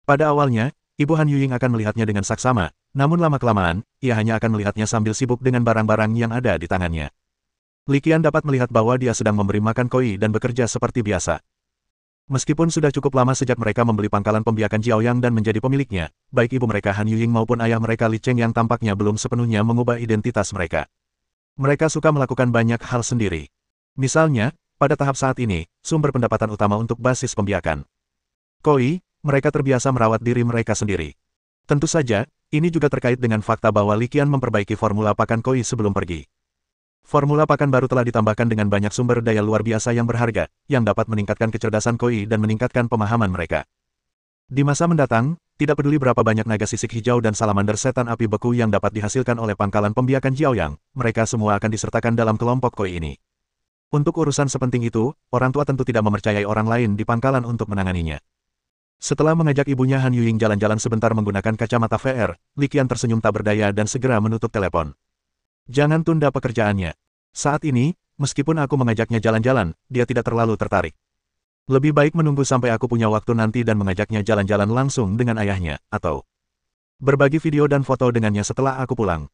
Pada awalnya, Ibu Han Yuying akan melihatnya dengan saksama, namun lama-kelamaan, ia hanya akan melihatnya sambil sibuk dengan barang-barang yang ada di tangannya. Li Qian dapat melihat bahwa dia sedang memberi makan koi dan bekerja seperti biasa. Meskipun sudah cukup lama sejak mereka membeli pangkalan pembiakan Jiaoyang dan menjadi pemiliknya, baik ibu mereka Han Yuying maupun ayah mereka Li Cheng yang tampaknya belum sepenuhnya mengubah identitas mereka. Mereka suka melakukan banyak hal sendiri. Misalnya, pada tahap saat ini, sumber pendapatan utama untuk basis pembiakan koi, mereka terbiasa merawat diri mereka sendiri. Tentu saja, ini juga terkait dengan fakta bahwa Li Qian memperbaiki formula pakan koi sebelum pergi. Formula pakan baru telah ditambahkan dengan banyak sumber daya luar biasa yang berharga, yang dapat meningkatkan kecerdasan koi dan meningkatkan pemahaman mereka. Di masa mendatang, tidak peduli berapa banyak naga sisik hijau dan salamander setan api beku yang dapat dihasilkan oleh pangkalan pembiakan Jiaoyang, mereka semua akan disertakan dalam kelompok koi ini. Untuk urusan sepenting itu, orang tua tentu tidak mempercayai orang lain di pangkalan untuk menanganinya. Setelah mengajak ibunya Han Yuying jalan-jalan sebentar menggunakan kacamata VR, Li Qian tersenyum tak berdaya dan segera menutup telepon. Jangan tunda pekerjaannya. Saat ini, meskipun aku mengajaknya jalan-jalan, dia tidak terlalu tertarik. Lebih baik menunggu sampai aku punya waktu nanti dan mengajaknya jalan-jalan langsung dengan ayahnya, atau berbagi video dan foto dengannya setelah aku pulang.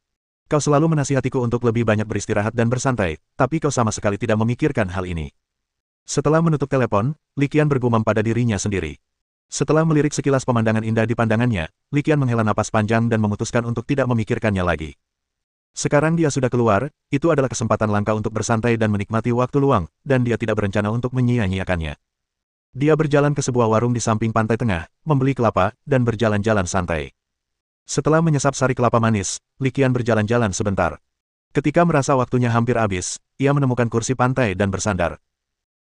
Kau selalu menasihatiku untuk lebih banyak beristirahat dan bersantai, tapi kau sama sekali tidak memikirkan hal ini. Setelah menutup telepon, Li Qian bergumam pada dirinya sendiri. Setelah melirik sekilas pemandangan indah di pandangannya, Li Qian menghela napas panjang dan memutuskan untuk tidak memikirkannya lagi. Sekarang dia sudah keluar, itu adalah kesempatan langka untuk bersantai dan menikmati waktu luang, dan dia tidak berencana untuk menyia-nyiakannya. Dia berjalan ke sebuah warung di samping pantai tengah, membeli kelapa, dan berjalan-jalan santai. Setelah menyesap sari kelapa manis, Li Qian berjalan-jalan sebentar. Ketika merasa waktunya hampir habis, ia menemukan kursi pantai dan bersandar.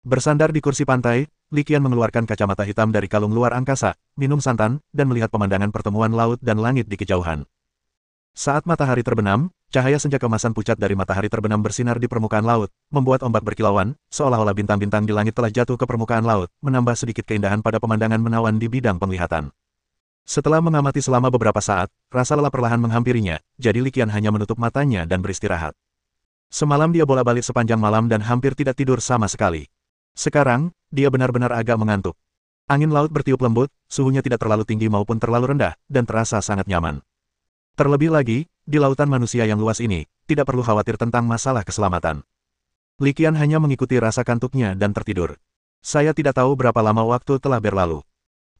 Bersandar di kursi pantai, Li Qian mengeluarkan kacamata hitam dari kalung luar angkasa, minum santan, dan melihat pemandangan pertemuan laut dan langit di kejauhan. Saat matahari terbenam, cahaya senja kemasan pucat dari matahari terbenam bersinar di permukaan laut, membuat ombak berkilauan, seolah-olah bintang-bintang di langit telah jatuh ke permukaan laut, menambah sedikit keindahan pada pemandangan menawan di bidang penglihatan. Setelah mengamati selama beberapa saat, rasa lelah perlahan menghampirinya, jadi Li Qian hanya menutup matanya dan beristirahat. Semalam dia bolak-balik sepanjang malam dan hampir tidak tidur sama sekali. Sekarang, dia benar-benar agak mengantuk. Angin laut bertiup lembut, suhunya tidak terlalu tinggi maupun terlalu rendah, dan terasa sangat nyaman. Terlebih lagi, di lautan manusia yang luas ini, tidak perlu khawatir tentang masalah keselamatan. Li Qian hanya mengikuti rasa kantuknya dan tertidur. Saya tidak tahu berapa lama waktu telah berlalu.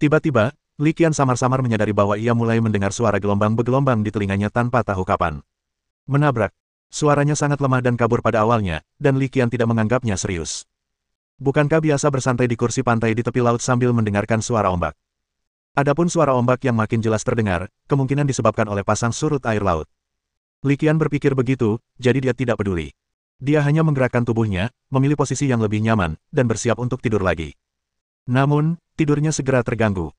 Tiba-tiba, Li Qian samar-samar menyadari bahwa ia mulai mendengar suara gelombang bergelombang di telinganya tanpa tahu kapan. Menabrak. Suaranya sangat lemah dan kabur pada awalnya, dan Li Qian tidak menganggapnya serius. Bukankah biasa bersantai di kursi pantai di tepi laut sambil mendengarkan suara ombak? Adapun suara ombak yang makin jelas terdengar, kemungkinan disebabkan oleh pasang surut air laut. Li Qian berpikir begitu, jadi dia tidak peduli. Dia hanya menggerakkan tubuhnya, memilih posisi yang lebih nyaman, dan bersiap untuk tidur lagi. Namun, tidurnya segera terganggu.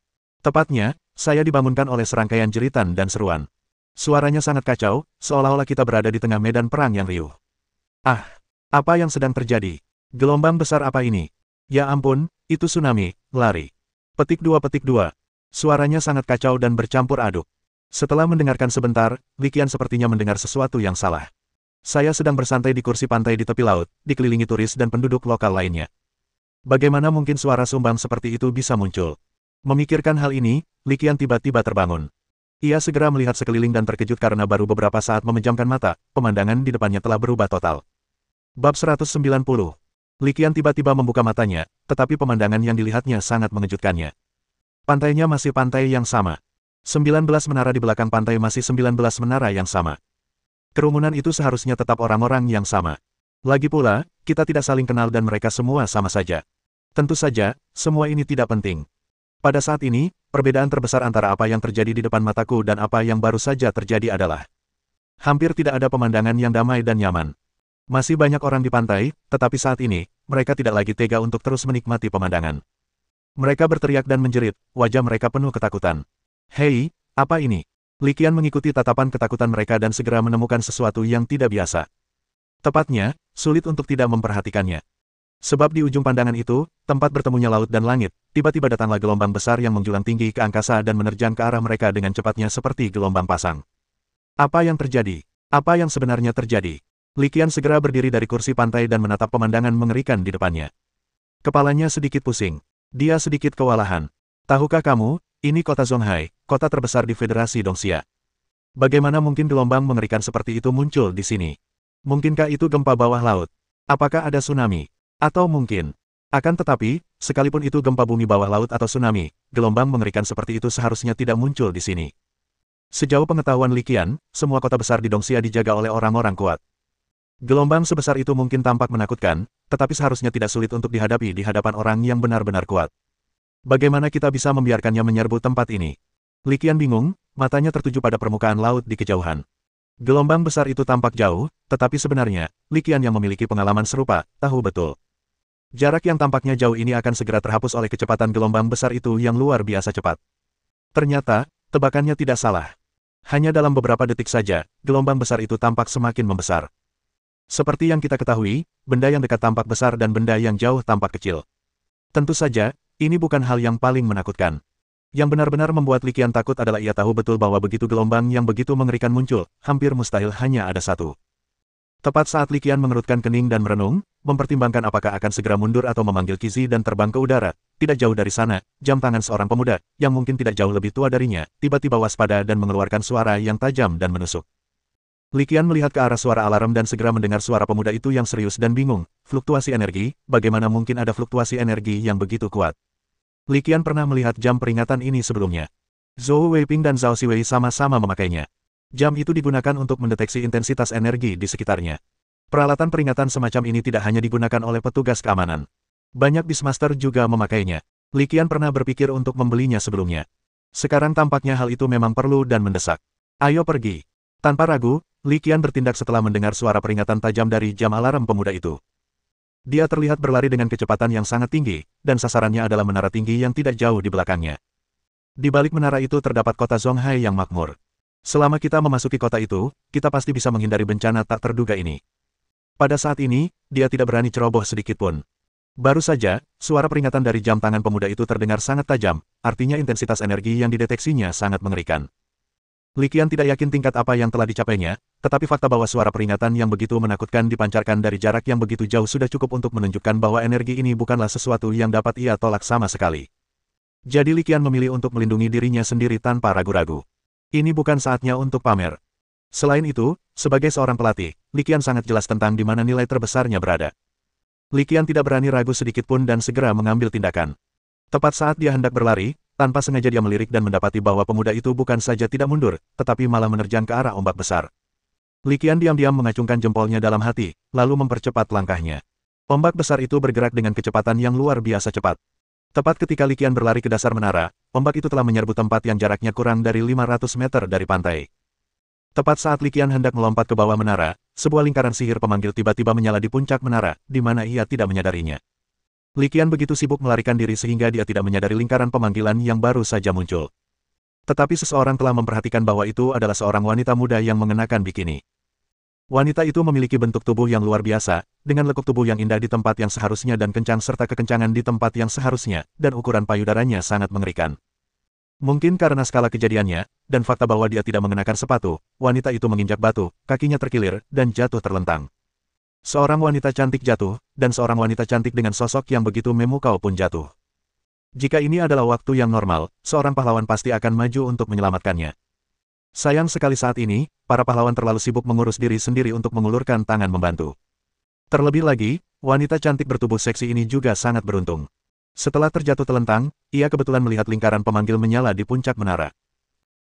Tepatnya, saya dibangunkan oleh serangkaian jeritan dan seruan. Suaranya sangat kacau, seolah-olah kita berada di tengah medan perang yang riuh. Ah, apa yang sedang terjadi? Gelombang besar apa ini? Ya ampun, itu tsunami, lari. Petik 2. Suaranya sangat kacau dan bercampur aduk. Setelah mendengarkan sebentar, Li Qian sepertinya mendengar sesuatu yang salah. Saya sedang bersantai di kursi pantai di tepi laut, dikelilingi turis dan penduduk lokal lainnya. Bagaimana mungkin suara sumbang seperti itu bisa muncul? Memikirkan hal ini, Li Qian tiba-tiba terbangun. Ia segera melihat sekeliling dan terkejut karena baru beberapa saat memejamkan mata, pemandangan di depannya telah berubah total. Bab 190. Li Qian tiba-tiba membuka matanya, tetapi pemandangan yang dilihatnya sangat mengejutkannya. Pantainya masih pantai yang sama. 19 menara di belakang pantai masih 19 menara yang sama. Kerumunan itu seharusnya tetap orang-orang yang sama. Lagi pula, kita tidak saling kenal dan mereka semua sama saja. Tentu saja, semua ini tidak penting. Pada saat ini, perbedaan terbesar antara apa yang terjadi di depan mataku dan apa yang baru saja terjadi adalah hampir tidak ada pemandangan yang damai dan nyaman. Masih banyak orang di pantai, tetapi saat ini, mereka tidak lagi tega untuk terus menikmati pemandangan. Mereka berteriak dan menjerit, wajah mereka penuh ketakutan. Hei, apa ini? Li Qian mengikuti tatapan ketakutan mereka dan segera menemukan sesuatu yang tidak biasa. Tepatnya, sulit untuk tidak memperhatikannya. Sebab di ujung pandangan itu, tempat bertemunya laut dan langit, tiba-tiba datanglah gelombang besar yang menjulang tinggi ke angkasa dan menerjang ke arah mereka dengan cepatnya seperti gelombang pasang. Apa yang terjadi? Apa yang sebenarnya terjadi? Li Qian segera berdiri dari kursi pantai dan menatap pemandangan mengerikan di depannya. Kepalanya sedikit pusing. Dia sedikit kewalahan. Tahukah kamu, ini kota Zonghai, kota terbesar di Federasi Dongxia. Bagaimana mungkin gelombang mengerikan seperti itu muncul di sini? Mungkinkah itu gempa bawah laut? Apakah ada tsunami? Atau mungkin? Akan tetapi, sekalipun itu gempa bumi bawah laut atau tsunami, gelombang mengerikan seperti itu seharusnya tidak muncul di sini. Sejauh pengetahuan Li Qian, semua kota besar di Dongxia dijaga oleh orang-orang kuat. Gelombang sebesar itu mungkin tampak menakutkan, tetapi seharusnya tidak sulit untuk dihadapi di hadapan orang yang benar-benar kuat. Bagaimana kita bisa membiarkannya menyerbu tempat ini? Li Qian bingung, matanya tertuju pada permukaan laut di kejauhan. Gelombang besar itu tampak jauh, tetapi sebenarnya, Li Qian yang memiliki pengalaman serupa, tahu betul. Jarak yang tampaknya jauh ini akan segera terhapus oleh kecepatan gelombang besar itu yang luar biasa cepat. Ternyata, tebakannya tidak salah. Hanya dalam beberapa detik saja, gelombang besar itu tampak semakin membesar. Seperti yang kita ketahui, benda yang dekat tampak besar dan benda yang jauh tampak kecil. Tentu saja, ini bukan hal yang paling menakutkan. Yang benar-benar membuat Li Qian takut adalah ia tahu betul bahwa begitu gelombang yang begitu mengerikan muncul, hampir mustahil hanya ada satu. Tepat saat Li Qian mengerutkan kening dan merenung, mempertimbangkan apakah akan segera mundur atau memanggil Qizi dan terbang ke udara, tidak jauh dari sana, jam tangan seorang pemuda, yang mungkin tidak jauh lebih tua darinya, tiba-tiba waspada dan mengeluarkan suara yang tajam dan menusuk. Li Qian melihat ke arah suara alarm dan segera mendengar suara pemuda itu yang serius dan bingung. Fluktuasi energi, bagaimana mungkin ada fluktuasi energi yang begitu kuat? Li Qian pernah melihat jam peringatan ini sebelumnya. Zhou Weiping dan Zhao Siwei sama-sama memakainya. Jam itu digunakan untuk mendeteksi intensitas energi di sekitarnya. Peralatan peringatan semacam ini tidak hanya digunakan oleh petugas keamanan. Banyak Beastmaster juga memakainya. Li Qian pernah berpikir untuk membelinya sebelumnya. Sekarang tampaknya hal itu memang perlu dan mendesak. Ayo pergi. Tanpa ragu, Li Qian bertindak setelah mendengar suara peringatan tajam dari jam alarm pemuda itu. Dia terlihat berlari dengan kecepatan yang sangat tinggi, dan sasarannya adalah menara tinggi yang tidak jauh di belakangnya. Di balik menara itu terdapat kota Zonghai yang makmur. Selama kita memasuki kota itu, kita pasti bisa menghindari bencana tak terduga ini. Pada saat ini, dia tidak berani ceroboh sedikit pun. Baru saja, suara peringatan dari jam tangan pemuda itu terdengar sangat tajam, artinya intensitas energi yang dideteksinya sangat mengerikan. Li Qian tidak yakin tingkat apa yang telah dicapainya, tetapi fakta bahwa suara peringatan yang begitu menakutkan dipancarkan dari jarak yang begitu jauh sudah cukup untuk menunjukkan bahwa energi ini bukanlah sesuatu yang dapat ia tolak sama sekali. Jadi Li Qian memilih untuk melindungi dirinya sendiri tanpa ragu-ragu. Ini bukan saatnya untuk pamer. Selain itu, sebagai seorang pelatih, Li Qian sangat jelas tentang di mana nilai terbesarnya berada. Li Qian tidak berani ragu sedikit pun dan segera mengambil tindakan. Tepat saat dia hendak berlari, tanpa sengaja dia melirik dan mendapati bahwa pemuda itu bukan saja tidak mundur, tetapi malah menerjang ke arah ombak besar. Li Qian diam-diam mengacungkan jempolnya dalam hati, lalu mempercepat langkahnya. Ombak besar itu bergerak dengan kecepatan yang luar biasa cepat. Tepat ketika Li Qian berlari ke dasar menara, ombak itu telah menyerbu tempat yang jaraknya kurang dari 500 meter dari pantai. Tepat saat Li Qian hendak melompat ke bawah menara, sebuah lingkaran sihir pemanggil tiba-tiba menyala di puncak menara, di mana ia tidak menyadarinya. Li Qian begitu sibuk melarikan diri sehingga dia tidak menyadari lingkaran pemanggilan yang baru saja muncul. Tetapi seseorang telah memperhatikan bahwa itu adalah seorang wanita muda yang mengenakan bikini. Wanita itu memiliki bentuk tubuh yang luar biasa, dengan lekuk tubuh yang indah di tempat yang seharusnya dan kencang serta kekencangan di tempat yang seharusnya, dan ukuran payudaranya sangat mengerikan. Mungkin karena skala kejadiannya, dan fakta bahwa dia tidak mengenakan sepatu, wanita itu menginjak batu, kakinya terkilir, dan jatuh terlentang. Seorang wanita cantik jatuh, dan seorang wanita cantik dengan sosok yang begitu memukau pun jatuh. Jika ini adalah waktu yang normal, seorang pahlawan pasti akan maju untuk menyelamatkannya. Sayang sekali saat ini, para pahlawan terlalu sibuk mengurus diri sendiri untuk mengulurkan tangan membantu. Terlebih lagi, wanita cantik bertubuh seksi ini juga sangat beruntung. Setelah terjatuh telentang, ia kebetulan melihat lingkaran pemanggil menyala di puncak menara.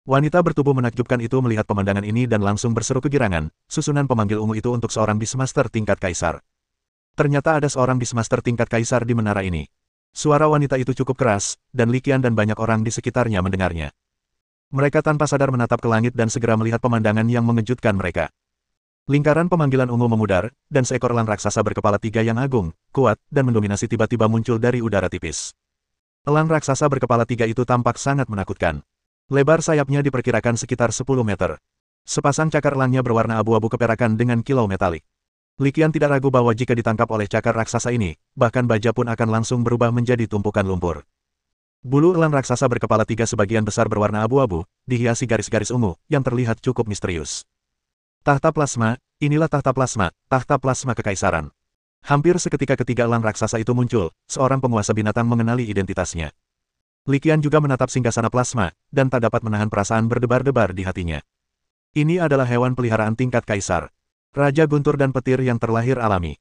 Wanita bertubuh menakjubkan itu melihat pemandangan ini dan langsung berseru kegirangan, susunan pemanggil ungu itu untuk seorang Beastmaster tingkat kaisar. Ternyata ada seorang Beastmaster tingkat kaisar di menara ini. Suara wanita itu cukup keras, dan Li Qian dan banyak orang di sekitarnya mendengarnya. Mereka tanpa sadar menatap ke langit dan segera melihat pemandangan yang mengejutkan mereka. Lingkaran pemanggilan ungu memudar, dan seekor elang raksasa berkepala 3 yang agung, kuat, dan mendominasi tiba-tiba muncul dari udara tipis. Elang raksasa berkepala 3 itu tampak sangat menakutkan. Lebar sayapnya diperkirakan sekitar 10 meter. Sepasang cakar elangnya berwarna abu-abu keperakan dengan kilau metalik. Li Qian tidak ragu bahwa jika ditangkap oleh cakar raksasa ini, bahkan baja pun akan langsung berubah menjadi tumpukan lumpur. Bulu elang raksasa berkepala 3 sebagian besar berwarna abu-abu, dihiasi garis-garis ungu, yang terlihat cukup misterius. Tahta plasma, inilah tahta plasma kekaisaran. Hampir seketika ketiga elang raksasa itu muncul, seorang penguasa binatang mengenali identitasnya. Li Qian juga menatap singgasana plasma, dan tak dapat menahan perasaan berdebar-debar di hatinya. Ini adalah hewan peliharaan tingkat kaisar. Raja guntur dan petir yang terlahir alami.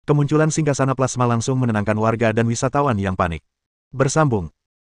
Kemunculan singgasana plasma langsung menenangkan warga dan wisatawan yang panik. Bersambung,